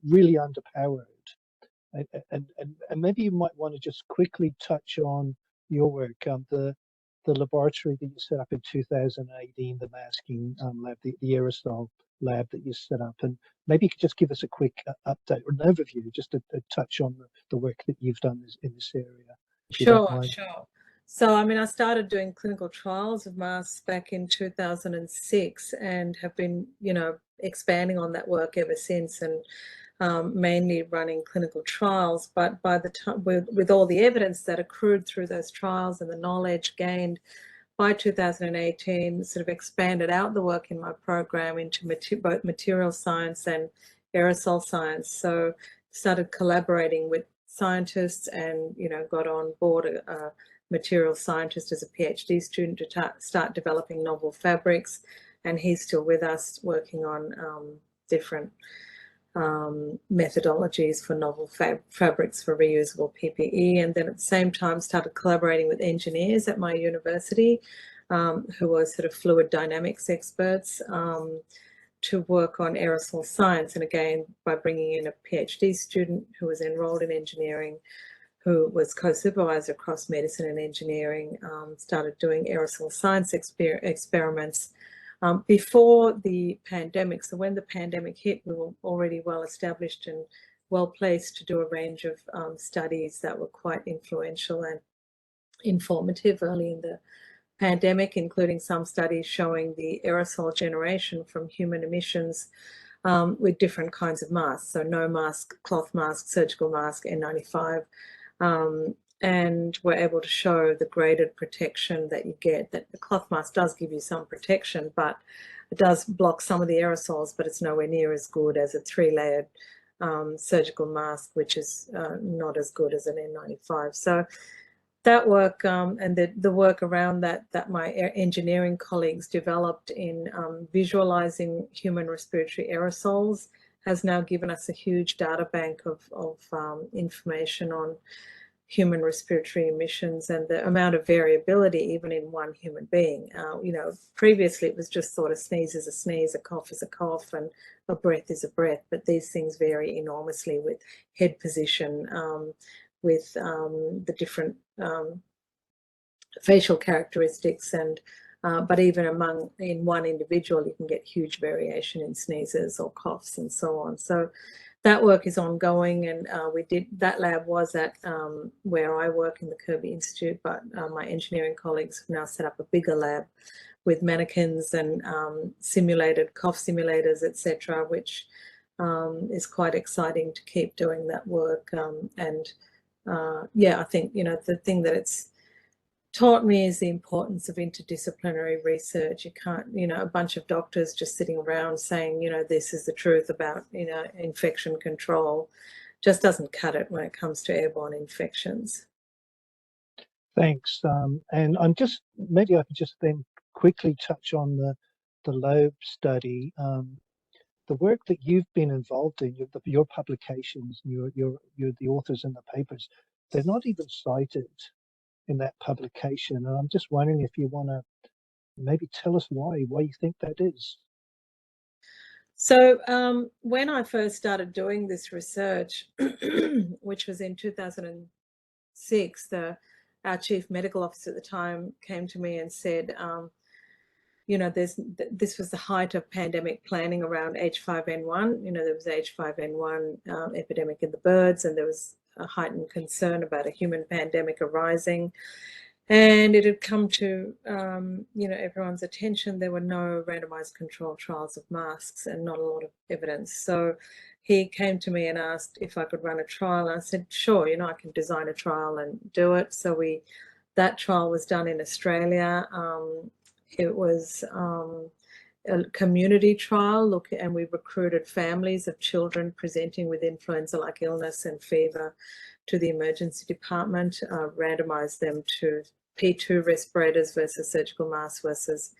really underpowered. And maybe you might want to just quickly touch on your work, the laboratory that you set up in 2018, the masking lab, the Aerosol lab that you set up, and maybe you could just give us a quick update or an overview, just a touch on the work that you've done in this area. Sure, sure. So, I mean, I started doing clinical trials of masks back in 2006 and have been, you know, expanding on that work ever since, and mainly running clinical trials. But by the time, with all the evidence that accrued through those trials and the knowledge gained, by 2018, sort of expanded out the work in my program into both material science and aerosol science. So started collaborating with scientists, and, you know, got on board a material scientist as a PhD student to start developing novel fabrics. And he's still with us working on different methodologies for novel fabrics for reusable PPE. And then at the same time started collaborating with engineers at my university who are sort of fluid dynamics experts to work on aerosol science. And again, by bringing in a PhD student who was enrolled in engineering, who was co-supervisor across medicine and engineering, started doing aerosol science experiments before the pandemic. So when the pandemic hit, we were already well established and well placed to do a range of studies that were quite influential and informative early in the pandemic, including some studies showing the aerosol generation from human emissions with different kinds of masks. So no mask, cloth mask, surgical mask, N95. And we're able to show the graded protection that you get. That the cloth mask does give you some protection, but it does block some of the aerosols, but it's nowhere near as good as a 3-layered surgical mask, which is not as good as an N95. So that work and the work around that my engineering colleagues developed in visualizing human respiratory aerosols has now given us a huge data bank of information on human respiratory emissions and the amount of variability even in one human being. You know, previously it was just thought a sneeze is a sneeze, a cough is a cough, and a breath is a breath, but these things vary enormously with head position, with the different facial characteristics, and but even in one individual you can get huge variation in sneezes or coughs and so on. So that work is ongoing, and that lab was at where I work in the Kirby Institute, but my engineering colleagues have now set up a bigger lab with mannequins and simulated cough simulators, etc., which is quite exciting to keep doing that work. Yeah, I think, you know, the thing that it's taught me is the importance of interdisciplinary research. You can't, you know, a bunch of doctors just sitting around saying, you know, this is the truth about, you know, infection control, just doesn't cut it when it comes to airborne infections. Thanks. And I'm just, maybe I could just then quickly touch on the Loeb study. The work that you've been involved in, your publications, you're the authors in the papers, they're not even cited in that publication. And I'm just wondering if you want to maybe tell us why you think that is. So when I first started doing this research, which was in 2006, our chief medical officer at the time came to me and said, you know, this was the height of pandemic planning around H5N1. You know, there was H5N1 epidemic in the birds, and there was a heightened concern about a human pandemic arising. And it had come to, you know, everyone's attention. There were no randomized controlled trials of masks and not a lot of evidence. So he came to me and asked if I could run a trial. And I said, sure, you know, I can design a trial and do it. So that trial was done in Australia. It was a community trial, and we recruited families of children presenting with influenza-like illness and fever to the emergency department, randomized them to P2 respirators versus surgical masks versus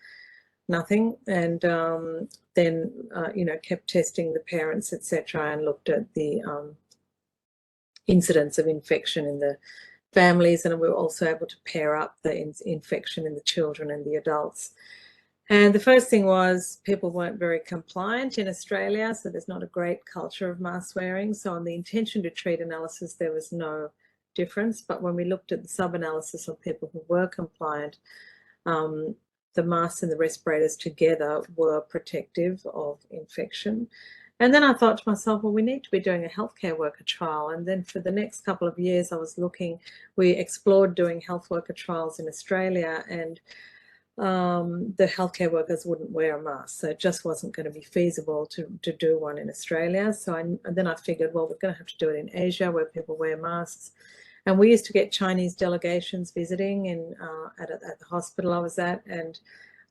nothing, and then you know, kept testing the parents, etc., and looked at the incidence of infection in the families, and we were also able to pair up the infection in the children and the adults. And the first thing was people weren't very compliant in Australia, so there's not a great culture of mask wearing. So on the intention to treat analysis, there was no difference. But when we looked at the sub-analysis of people who were compliant, the masks and the respirators together were protective of infection. And then I thought to myself, well, we need to be doing a healthcare worker trial. And then for the next couple of years, I was looking, we explored doing health worker trials in Australia, and the healthcare workers wouldn't wear a mask. So it just wasn't going to be feasible to do one in Australia. So and then I figured, well, we're going to have to do it in Asia where people wear masks. And we used to get Chinese delegations visiting at the hospital I was at, and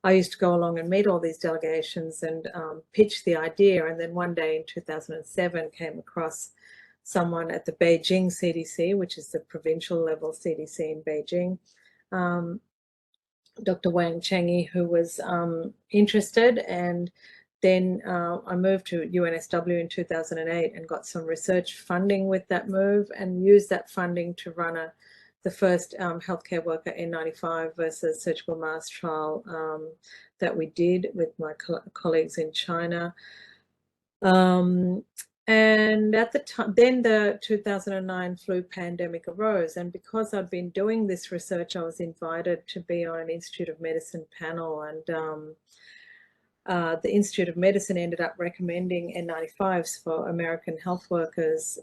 I used to go along and meet all these delegations and pitch the idea. And then one day in 2007 came across someone at the Beijing CDC, which is the provincial level CDC in Beijing, Dr. Wang Chengyi, who was interested. And then I moved to UNSW in 2008 and got some research funding with that move, and used that funding to run the first healthcare worker N95 versus surgical mask trial that we did with my colleagues in China. And at the time, then the 2009 flu pandemic arose. And because I'd been doing this research, I was invited to be on an Institute of Medicine panel. And the Institute of Medicine ended up recommending N95s for American health workers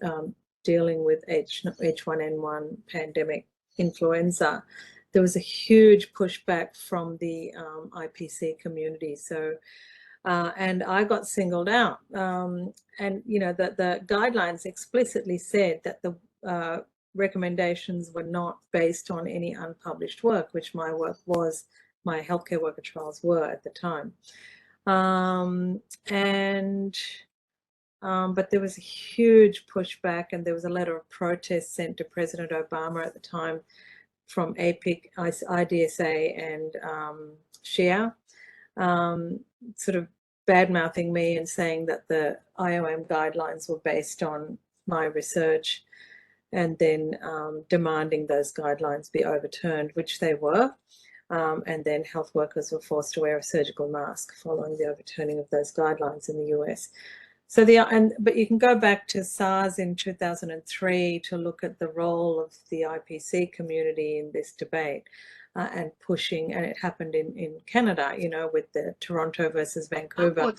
dealing with H1N1 pandemic influenza. There was a huge pushback from the IPC community. So, and I got singled out. And, you know, the guidelines explicitly said that the recommendations were not based on any unpublished work, which my work was, my healthcare worker trials were at the time. But there was a huge pushback, and there was a letter of protest sent to President Obama at the time from APIC, IDSA, and SHIA, sort of bad-mouthing me and saying that the IOM guidelines were based on my research, and then demanding those guidelines be overturned, which they were. And then health workers were forced to wear a surgical mask following the overturning of those guidelines in the US. So but you can go back to SARS in 2003 to look at the role of the IPC community in this debate and pushing, and it happened in Canada, you know, with the Toronto versus Vancouver. I'm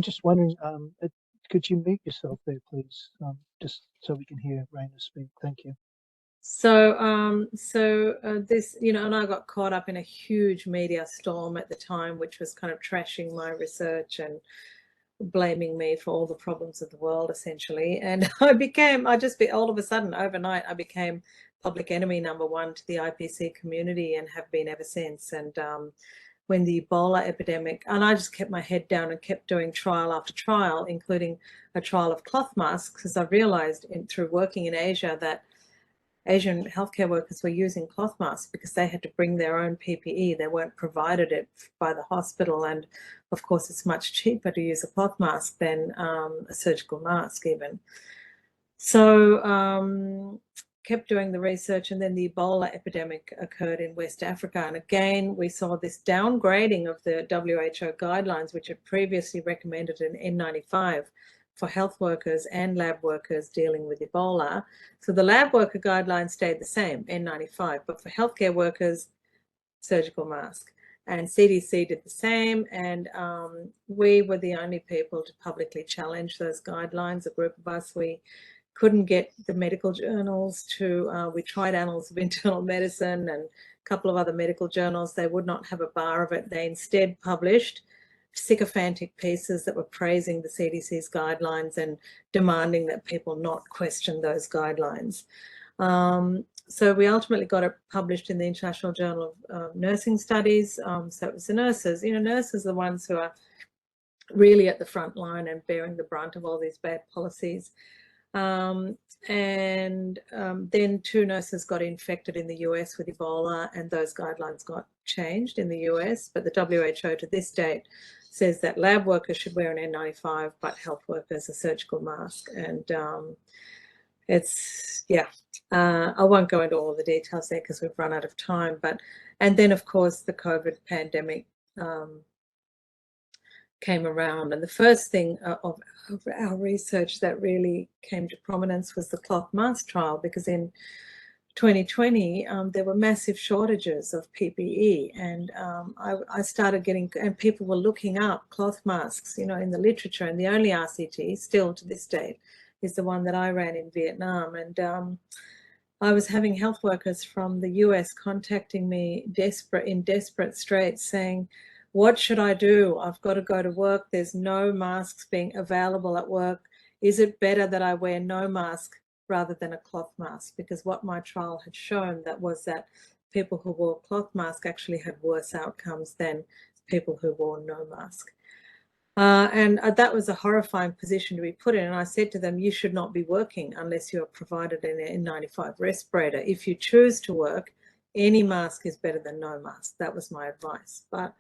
just wondering, could you mute yourself there, please, just so we can hear Raina speak? Thank you. So, this, you know, and I got caught up in a huge media storm at the time, which was kind of trashing my research and blaming me for all the problems of the world, essentially. And all of a sudden, overnight, I became public enemy #1 to the IPC community and have been ever since. And when the Ebola epidemic, and I just kept my head down and kept doing trial after trial, including a trial of cloth masks, because I realized through working in Asia that Asian healthcare workers were using cloth masks because they had to bring their own PPE. They weren't provided it by the hospital. And of course, it's much cheaper to use a cloth mask than a surgical mask even. So kept doing the research, and then the Ebola epidemic occurred in West Africa. And again, we saw this downgrading of the WHO guidelines, which had previously recommended an N95 for health workers and lab workers dealing with Ebola. So the lab worker guidelines stayed the same, N95, but for healthcare workers, surgical mask. And CDC did the same, and we were the only people to publicly challenge those guidelines. A group of us, we couldn't get the medical journals to, we tried Annals of Internal Medicine and a couple of other medical journals. They would not have a bar of it. They instead published sycophantic pieces that were praising the CDC's guidelines and demanding that people not question those guidelines. So we ultimately got it published in the International Journal of Nursing Studies. So it was the nurses, nurses are the ones who are really at the front line and bearing the brunt of all these bad policies. Then 2 nurses got infected in the US with Ebola, and those guidelines got changed in the US, but the WHO to this date says that lab workers should wear an N95, but health workers a surgical mask. And I won't go into all the details there because we've run out of time. And then of course the COVID pandemic came around, and the first thing of our research that really came to prominence was the cloth mask trial, because in 2020 there were massive shortages of PPE, and I started getting, and people were looking up cloth masks, in the literature, and the only RCT still to this date is the one that I ran in Vietnam. And I was having health workers from the US contacting me in desperate straits saying, what should I do? I've got to go to work. There's no masks being available at work. Is it better that I wear no mask rather than a cloth mask? Because what my trial had shown was that people who wore cloth mask actually had worse outcomes than people who wore no mask. And that was a horrifying position to be put in. And I said to them, you should not be working unless you're provided an N95 respirator. If you choose to work, any mask is better than no mask. That was my advice. But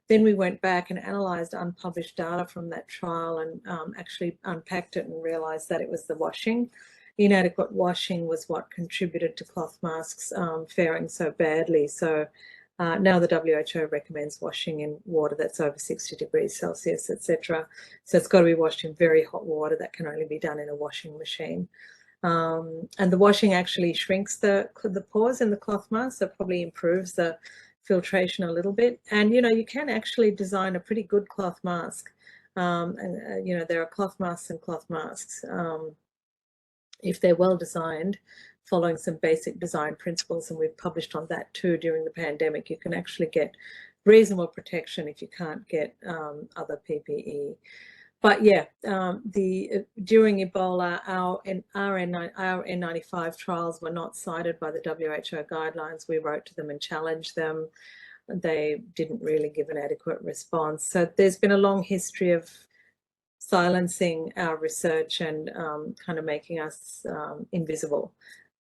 then we went back and analysed unpublished data from that trial and actually unpacked it and realised that it was the washing. Inadequate washing was what contributed to cloth masks faring so badly. So now the WHO recommends washing in water that's over 60 degrees Celsius, etc. So it's got to be washed in very hot water. That can only be done in a washing machine. And the washing actually shrinks the pores in the cloth mask, so it probably improves the filtration a little bit. And you can actually design a pretty good cloth mask. There are cloth masks and cloth masks. If they're well designed, following some basic design principles, and we've published on that too during the pandemic, you can actually get reasonable protection if you can't get other PPE. But yeah, during Ebola, our N95 trials were not cited by the WHO guidelines. We wrote to them and challenged them. They didn't really give an adequate response. So there's been a long history of silencing our research and kind of making us invisible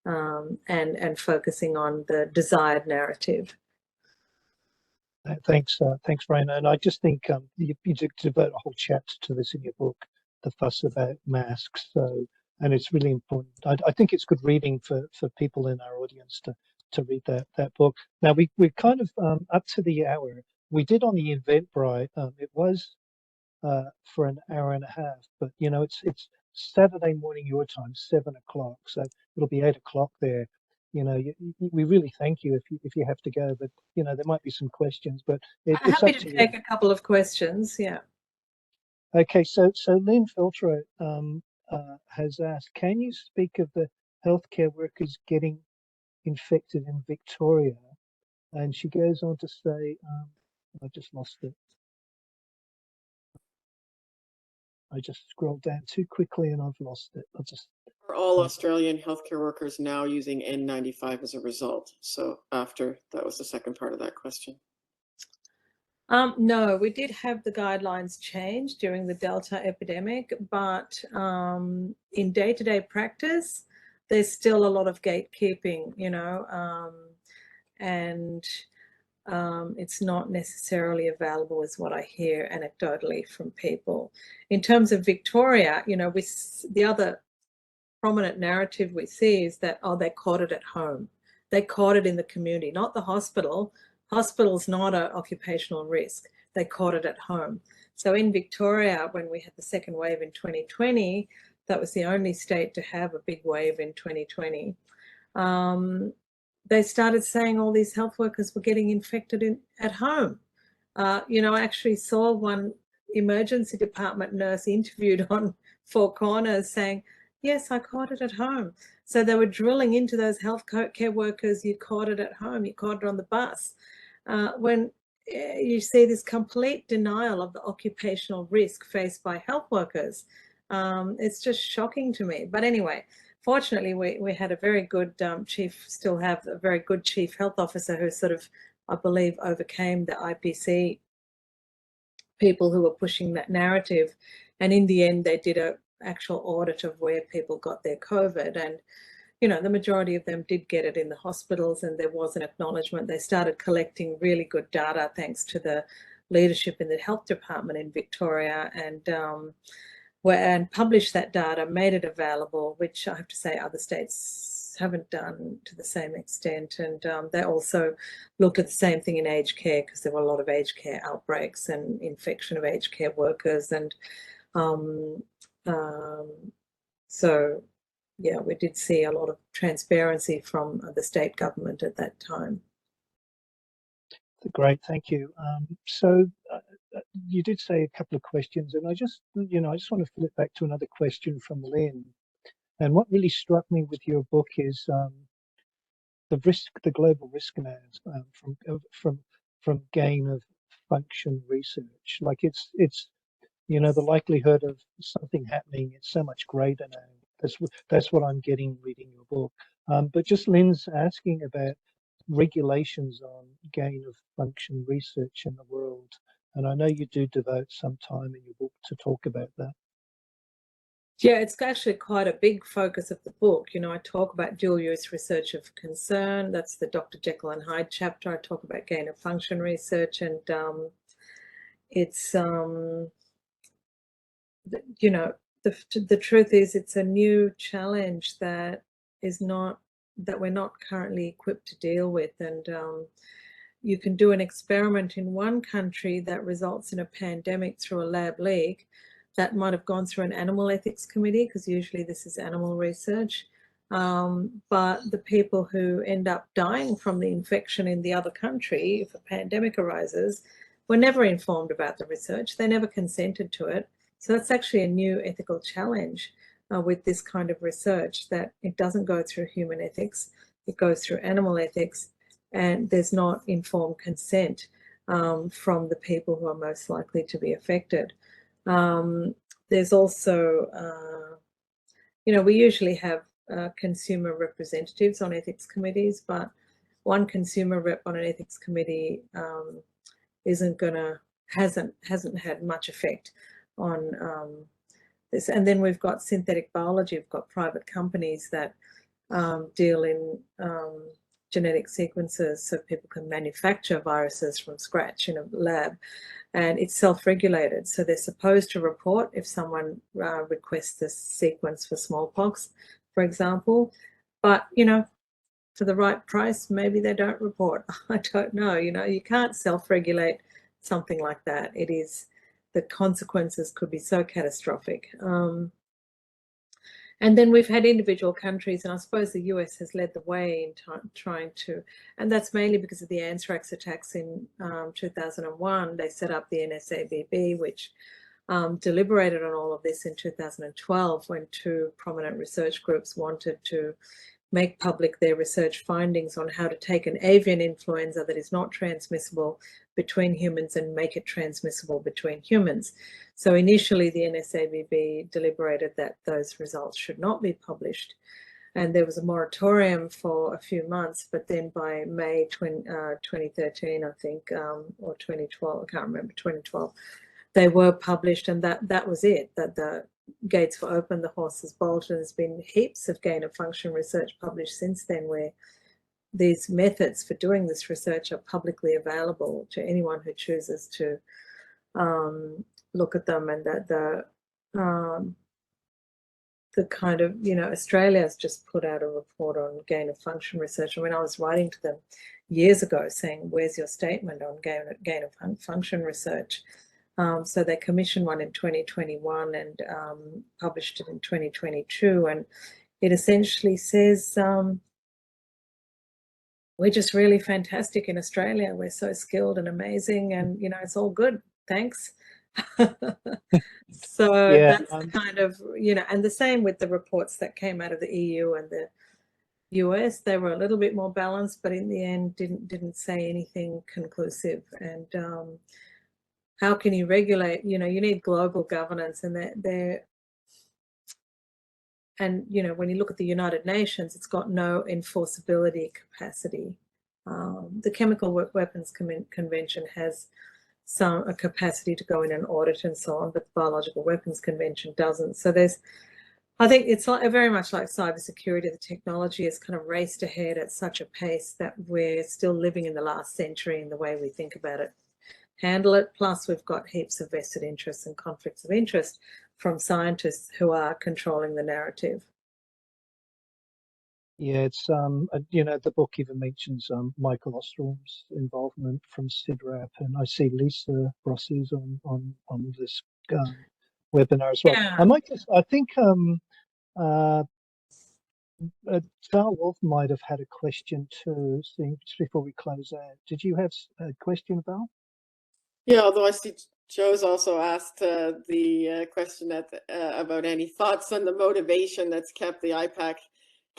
and focusing on the desired narrative. Thanks, Raina. And I just think you devote a whole chapter to this in your book, The Fuss About Masks. So, and it's really important. I think it's good reading for people in our audience to read that book. Now we're kind of up to the hour. We did on the Eventbrite. It was for an hour and a half, but it's Saturday morning your time, 7 o'clock. So it'll be 8 o'clock there. We really thank you if you have to go, but there might be some questions, but it's happy up to to take you. a couple of questions. Yeah. Okay, so Lynn Feltro has asked, can you speak of the healthcare workers getting infected in Victoria? And she goes on to say, I just lost it. I just scrolled down too quickly and I've lost it. I'll just. Are all Australian healthcare workers now using N95 as a result? So after, that was the second part of that question. No, we did have the guidelines change during the Delta epidemic, but in day-to-day practice, there's still a lot of gatekeeping, you know, and it's not necessarily available is what I hear anecdotally from people. In terms of Victoria, you know, the other prominent narrative we see is that, oh, they caught it at home. They caught it in the community, not the hospital. Hospital's not an occupational risk. They caught it at home. So in Victoria, when we had the second wave in 2020, that was the only state to have a big wave in 2020. They started saying all these health workers were getting infected at home. You know, I actually saw one emergency department nurse interviewed on Four Corners saying, yes, I caught it at home. So they were drilling into those health care workers, you caught it at home, you caught it on the bus. When you see this complete denial of the occupational risk faced by health workers, it's just shocking to me. But anyway, fortunately, we had a very good still have a very good chief health officer who sort of, I believe, overcame the IPC people who were pushing that narrative. And in the end, they did an actual audit of where people got their COVID. And, you know, the majority of them did get it in the hospitals, and there was an acknowledgement. They started collecting really good data thanks to the leadership in the health department in Victoria, and published that data, made it available, which I have to say other states haven't done to the same extent. And they also looked at the same thing in aged care, because there were a lot of aged care outbreaks and infection of aged care workers. And so, yeah, we did see a lot of transparency from the state government at that time. Great, thank you. So you did say a couple of questions, and I just want to flip back to another question from Lynn. And what really struck me with your book is the global risk analysis from gain of function research. Like it's you know, the likelihood of something happening is so much greater now. That's what I'm getting reading your book. But just Lynn's asking about regulations on gain of function research in the world. And I know you do devote some time in your book to talk about that. Yeah, it's actually quite a big focus of the book. You know, I talk about dual use research of concern. That's the Dr. Jekyll and Hyde chapter. I talk about gain of function research, and it's, you know, the truth is it's a new challenge that we're not currently equipped to deal with. And you can do an experiment in one country that results in a pandemic through a lab leak that might have gone through an animal ethics committee, because usually this is animal research. But the people who end up dying from the infection in the other country, if a pandemic arises, were never informed about the research. They never consented to it. So that's actually a new ethical challenge with this kind of research, that it doesn't go through human ethics, it goes through animal ethics, and there's not informed consent from the people who are most likely to be affected. There's also, you know, we usually have consumer representatives on ethics committees, but one consumer rep on an ethics committee hasn't had much effect on this. And then we've got synthetic biology. We've got private companies that deal in genetic sequences, so people can manufacture viruses from scratch in a lab, and it's self-regulated. So they're supposed to report if someone requests this sequence for smallpox, for example. But, you know, for the right price, maybe they don't report. I don't know. You know, you can't self-regulate something like that. It is, the consequences could be so catastrophic. And then we've had individual countries, and I suppose the US has led the way in trying to, and that's mainly because of the anthrax attacks in 2001. They set up the NSABB, which deliberated on all of this in 2012, when two prominent research groups wanted to make public their research findings on how to take an avian influenza that is not transmissible between humans and make it transmissible between humans. So initially the NSABB deliberated that those results should not be published. And there was a moratorium for a few months, but then by May 2013, I think, or 2012, I can't remember, 2012, they were published, and that was it, that the gates were open, the horses bolted. There's been heaps of gain of function research published since then, where these methods for doing this research are publicly available to anyone who chooses to look at them, and that the kind of, you know, Australia's just put out a report on gain of function research. And when I was writing to them years ago saying, where's your statement on gain of function research? So they commissioned one in 2021 and published it in 2022. And it essentially says, we're just really fantastic in Australia. We're so skilled and amazing, and, you know, it's all good. Thanks. So Yeah, that's kind of, you know, and the same with the reports that came out of the EU and the US. They were a little bit more balanced, but in the end didn't say anything conclusive. And how can you regulate? You know, you need global governance, and and, you know, when you look at the United Nations, it's got no enforceability capacity. The Chemical Weapons Convention has a capacity to go in and audit and so on, but the Biological Weapons Convention doesn't. So I think it's very much like cybersecurity. The technology has kind of raced ahead at such a pace that we're still living in the last century in the way we think about it, handle it. Plus, we've got heaps of vested interests and conflicts of interest from scientists who are controlling the narrative. Yeah, it's you know, the book even mentions Michael Ostrom's involvement from CIDRAP, and I see Lisa Brossi's on this webinar as well. Yeah. I think Val Wolf might have had a question too. Just before we close out, did you have a question, Val? Yeah, although I see Joe's also asked the question about any thoughts on the motivation that's kept the IPAC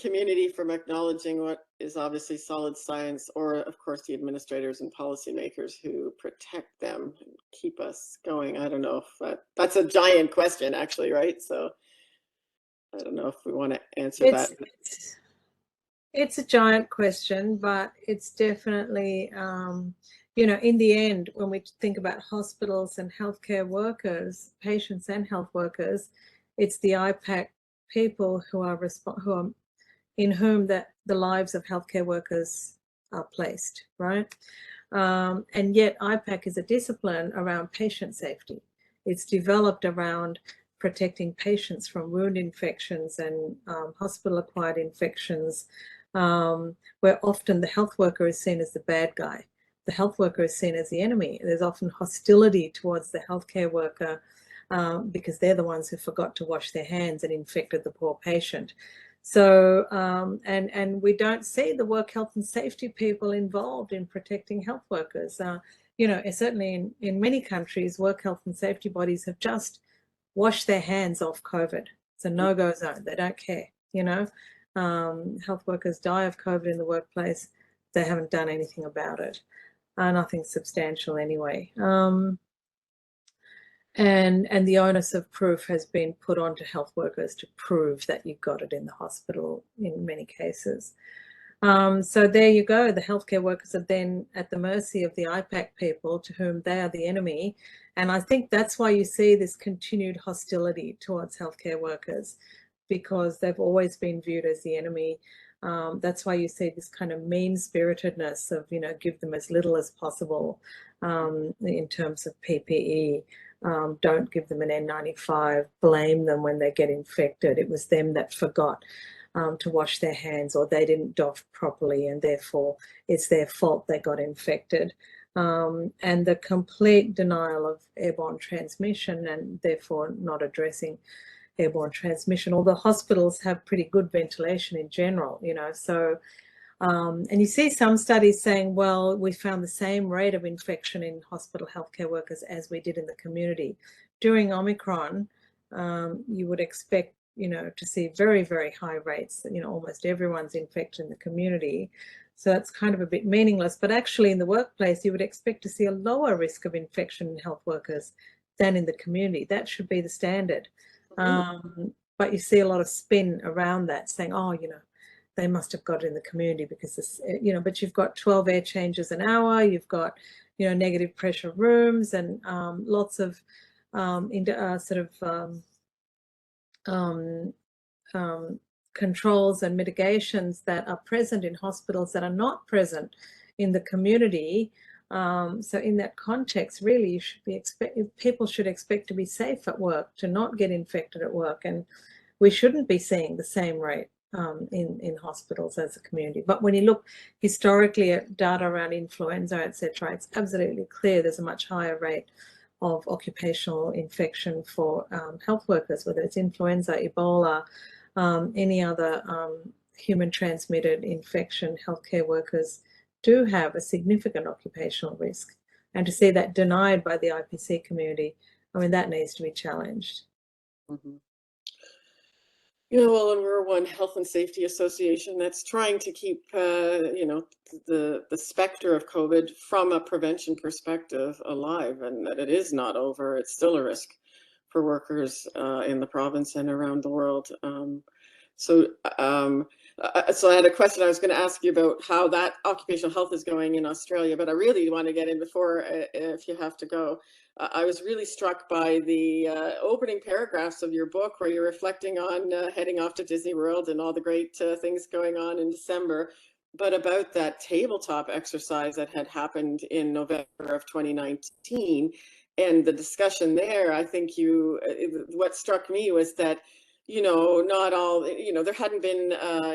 community from acknowledging what is obviously solid science, or of course the administrators and policymakers who protect them and keep us going. I don't know if that's a giant question, actually, right? So I don't know if we want to answer that. It's a giant question, but it's definitely, you know, in the end, when we think about hospitals and healthcare workers, patients and health workers, it's the IPAC people who are in whom the lives of healthcare workers are placed, right? And yet IPAC is a discipline around patient safety. It's developed around protecting patients from wound infections and hospital-acquired infections, where often the health worker is seen as the bad guy. The health worker is seen as the enemy. There's often hostility towards the healthcare worker because they're the ones who forgot to wash their hands and infected the poor patient. So, and we don't see the work health and safety people involved in protecting health workers. You know, certainly in many countries, work health and safety bodies have just washed their hands off COVID. It's a no-go zone. They don't care, you know. Health workers die of COVID in the workplace. They haven't done anything about it. Nothing substantial anyway. And the onus of proof has been put onto health workers to prove that you've got it in the hospital in many cases. So there you go. The healthcare workers are then at the mercy of the IPAC people, to whom they are the enemy. And I think that's why you see this continued hostility towards healthcare workers, because they've always been viewed as the enemy. That's why you see this kind of mean-spiritedness of, you know, give them as little as possible in terms of PPE. Don't give them an N95, blame them when they get infected. It was them that forgot to wash their hands, or they didn't doff properly, and therefore it's their fault they got infected. And the complete denial of airborne transmission, and therefore not addressing airborne transmission. Although hospitals have pretty good ventilation in general, you know, so and you see some studies saying, well, we found the same rate of infection in hospital healthcare workers as we did in the community. During Omicron, you would expect you know, to see very, very high rates, you know, almost everyone's infected in the community. So that's kind of a bit meaningless, but actually in the workplace, you would expect to see a lower risk of infection in health workers than in the community. That should be the standard. But you see a lot of spin around that saying, oh, you know, they must have got it in the community because this, you know, but you've got 12 air changes an hour, you've got, you know, negative pressure rooms and lots of controls and mitigations that are present in hospitals that are not present in the community. So in that context, really, you should be people should expect to be safe at work, to not get infected at work, and we shouldn't be seeing the same rate in hospitals as a community. But when you look historically at data around influenza, etc., it's absolutely clear there's a much higher rate of occupational infection for health workers, whether it's influenza, Ebola, any other human transmitted infection. Healthcare workers do have a significant occupational risk, and to see that denied by the IPC community, I mean, that needs to be challenged. You know, well, and we're one health and safety association that's trying to keep, you know, the specter of COVID from a prevention perspective alive, and that it is not over. It's still a risk for workers in the province and around the world. So I had a question I was going to ask you about how that occupational health is going in Australia, but I really want to get in before, if you have to go. I was really struck by the opening paragraphs of your book where you're reflecting on heading off to Disney World and all the great things going on in December, but about that tabletop exercise that had happened in November of 2019. And the discussion there, I think what struck me was that, you know, not all, you know, there hadn't been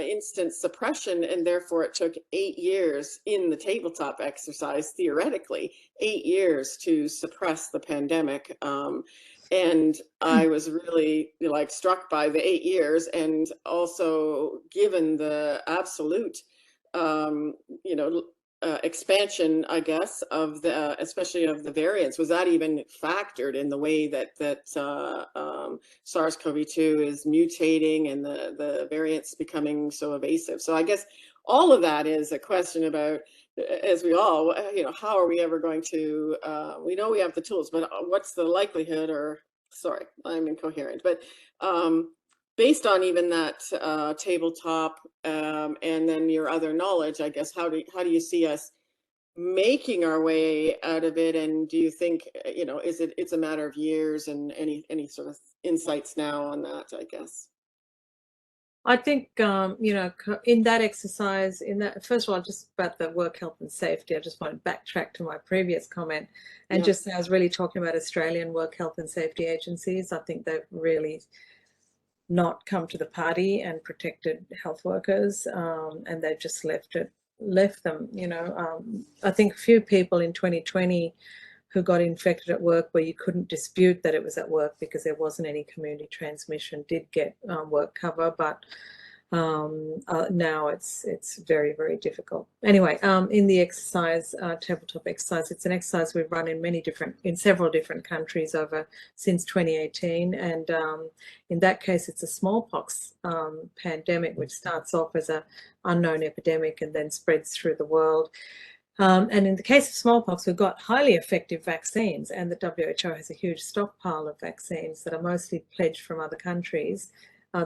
instant suppression, and therefore it took 8 years in the tabletop exercise, theoretically, 8 years to suppress the pandemic. And I was really like struck by the 8 years, and also given the absolute, you know, expansion, I guess, of the, especially of the variants. Was that even factored in the way that SARS-CoV-2 is mutating and the variants becoming so evasive? So I guess all of that is a question about, as we all, you know, how are we ever going to, we know we have the tools, but what's the likelihood, or, sorry, I'm incoherent, but based on even that tabletop and then your other knowledge, I guess, how do you see us making our way out of it? And do you think, you know, it's a matter of years, and any sort of insights now on that, I guess? I think, you know, in that exercise, first of all, just about the work health and safety, I just want to backtrack to my previous comment and just say I was really talking about Australian work health and safety agencies. I think they've really not come to the party and protected health workers, and they've just left them, you know. I think a few people in 2020 who got infected at work where you couldn't dispute that it was at work because there wasn't any community transmission did get work cover, but now it's very, very difficult. Anyway, in the exercise, tabletop exercise, it's an exercise we've run in several different countries since 2018, and in that case, it's a smallpox pandemic, which starts off as an unknown epidemic and then spreads through the world. And in the case of smallpox, we've got highly effective vaccines, and the WHO has a huge stockpile of vaccines that are mostly pledged from other countries,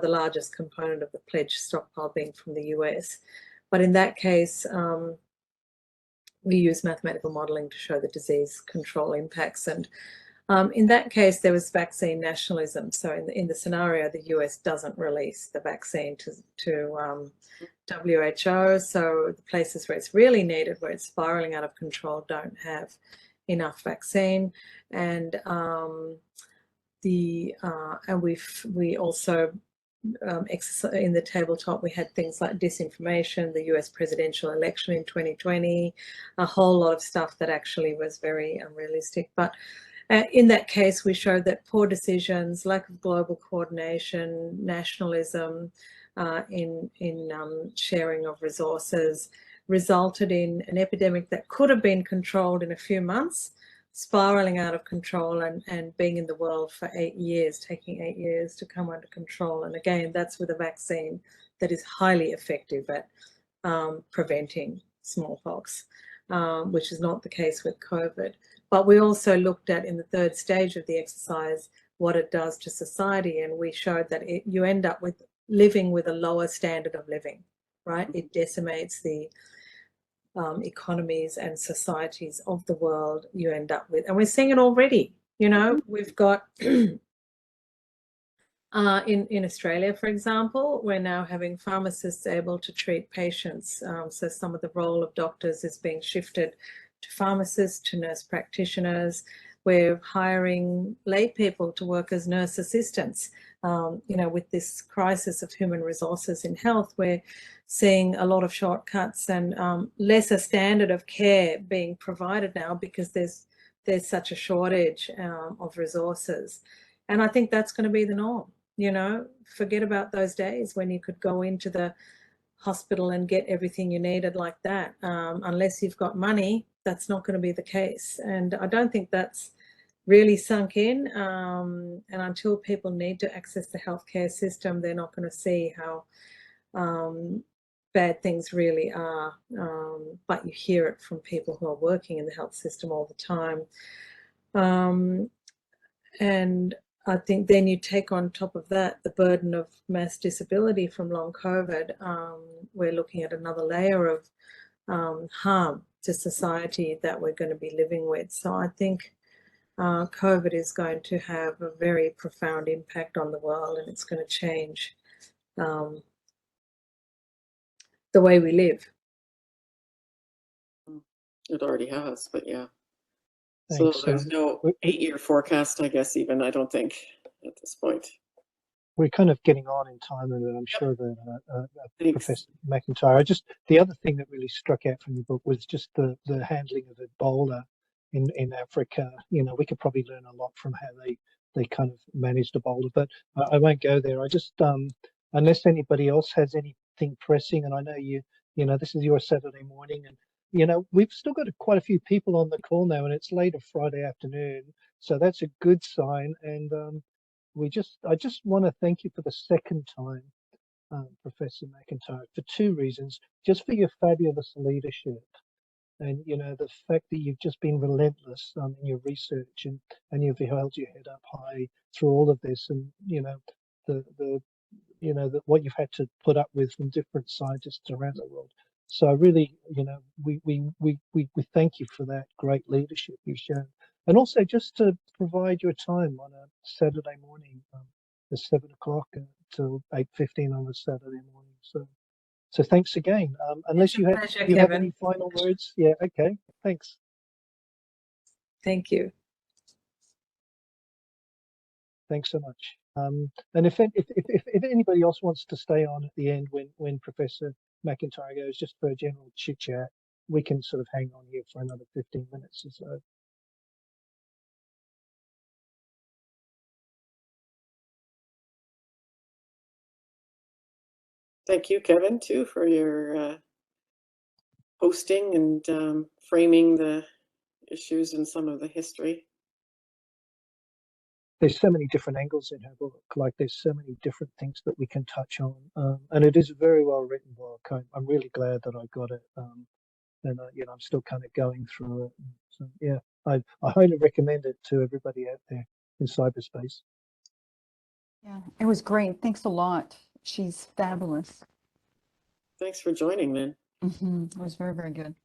the largest component of the pledged stockpile being from the US. But in that case, we use mathematical modelling to show the disease control impacts. And in that case, there was vaccine nationalism. So in the scenario, the US doesn't release the vaccine to WHO. So the places where it's really needed, where it's spiraling out of control, don't have enough vaccine. And we also in the tabletop, we had things like disinformation, the US presidential election in 2020, a whole lot of stuff that actually was very unrealistic. But in that case, we showed that poor decisions, lack of global coordination, nationalism in sharing of resources resulted in an epidemic that could have been controlled in a few months, spiraling out of control and being in the world for 8 years, taking 8 years to come under control. And again, that's with a vaccine that is highly effective at preventing smallpox, which is not the case with COVID. But we also looked at, in the third stage of the exercise, what it does to society, and we showed that you end up with living with a lower standard of living, right? It decimates the economies and societies of the world. You end up with, and we're seeing it already. You know, we've got in Australia, for example, we're now having pharmacists able to treat patients. So some of the role of doctors is being shifted to pharmacists, to nurse practitioners. We're hiring lay people to work as nurse assistants. You know, with this crisis of human resources in health, we're seeing a lot of shortcuts and lesser standard of care being provided now because there's such a shortage of resources. And I think that's going to be the norm. You know, forget about those days when you could go into the hospital and get everything you needed like that. Unless you've got money, that's not going to be the case. And I don't think that's really sunk in. And until people need to access the healthcare system, they're not going to see how bad things really are. But you hear it from people who are working in the health system all the time. And I think then you take on top of that the burden of mass disability from long COVID. We're looking at another layer of harm to society that we're going to be living with. So I think COVID is going to have a very profound impact on the world, and it's going to change the way we live. It already has, but yeah. Thanks. So there's no 8-year forecast, I guess, even, I don't think, at this point. We're kind of getting on in time, and I'm sure that Thanks. Professor MacIntyre, the other thing that really struck out from the book was just the handling of Ebola in Africa. You know, we could probably learn a lot from how they kind of managed Ebola, but I won't go there. I just, unless anybody else has anything pressing, and I know you know, this is your Saturday morning, and you know, we've still got quite a few people on the call now, and it's later Friday afternoon, so that's a good sign. And I just want to thank you for the second time, Professor MacIntyre, for two reasons. Just for your fabulous leadership, and you know, the fact that you've just been relentless in your research, and you've held your head up high through all of this, and you know, what you've had to put up with from different scientists around the world. So I really, you know, we thank you for that great leadership you've shown. And also just to provide your time on a Saturday morning, at 7 o'clock until 8:15 on a Saturday morning. So thanks again. Unless you have any final words. Yeah, okay. Thanks. Thank you. Thanks so much. And if anybody else wants to stay on at the end when Professor MacIntyre goes, just for a general chit chat, we can sort of hang on here for another 15 minutes or so. Thank you, Kevin, too, for your hosting and framing the issues and some of the history. There's so many different angles in her book, like there's so many different things that we can touch on, and it is a very well written book. I'm really glad that I got it, and you know, I'm still kind of going through it. So yeah, I highly recommend it to everybody out there in cyberspace. Yeah, it was great. Thanks a lot. She's fabulous. Thanks for joining, Lynn. It was very, very good.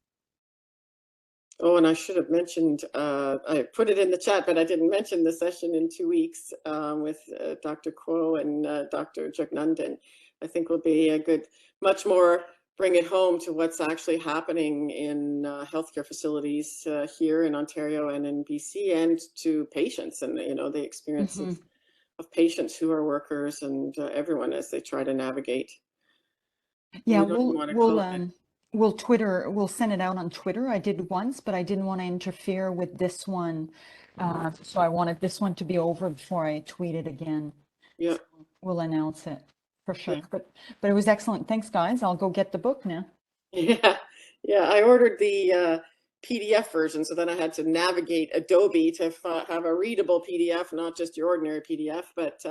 Oh, and I should have mentioned, I put it in the chat, but I didn't mention the session in 2 weeks with Dr. Kuo and Dr. Jagnandan. I think will be a good, much more bring it home to what's actually happening in healthcare facilities here in Ontario and in BC, and to patients and, you know, the experience of patients who are workers and everyone as they try to navigate. Yeah, we'll send it out on Twitter. I did once, but I didn't want to interfere with this one. So I wanted this one to be over before I tweet it again. Yeah. So we'll announce it for sure. Yeah. But it was excellent. Thanks, guys. I'll go get the book now. Yeah. I ordered the PDF version. So then I had to navigate Adobe to have a readable PDF, not just your ordinary PDF. But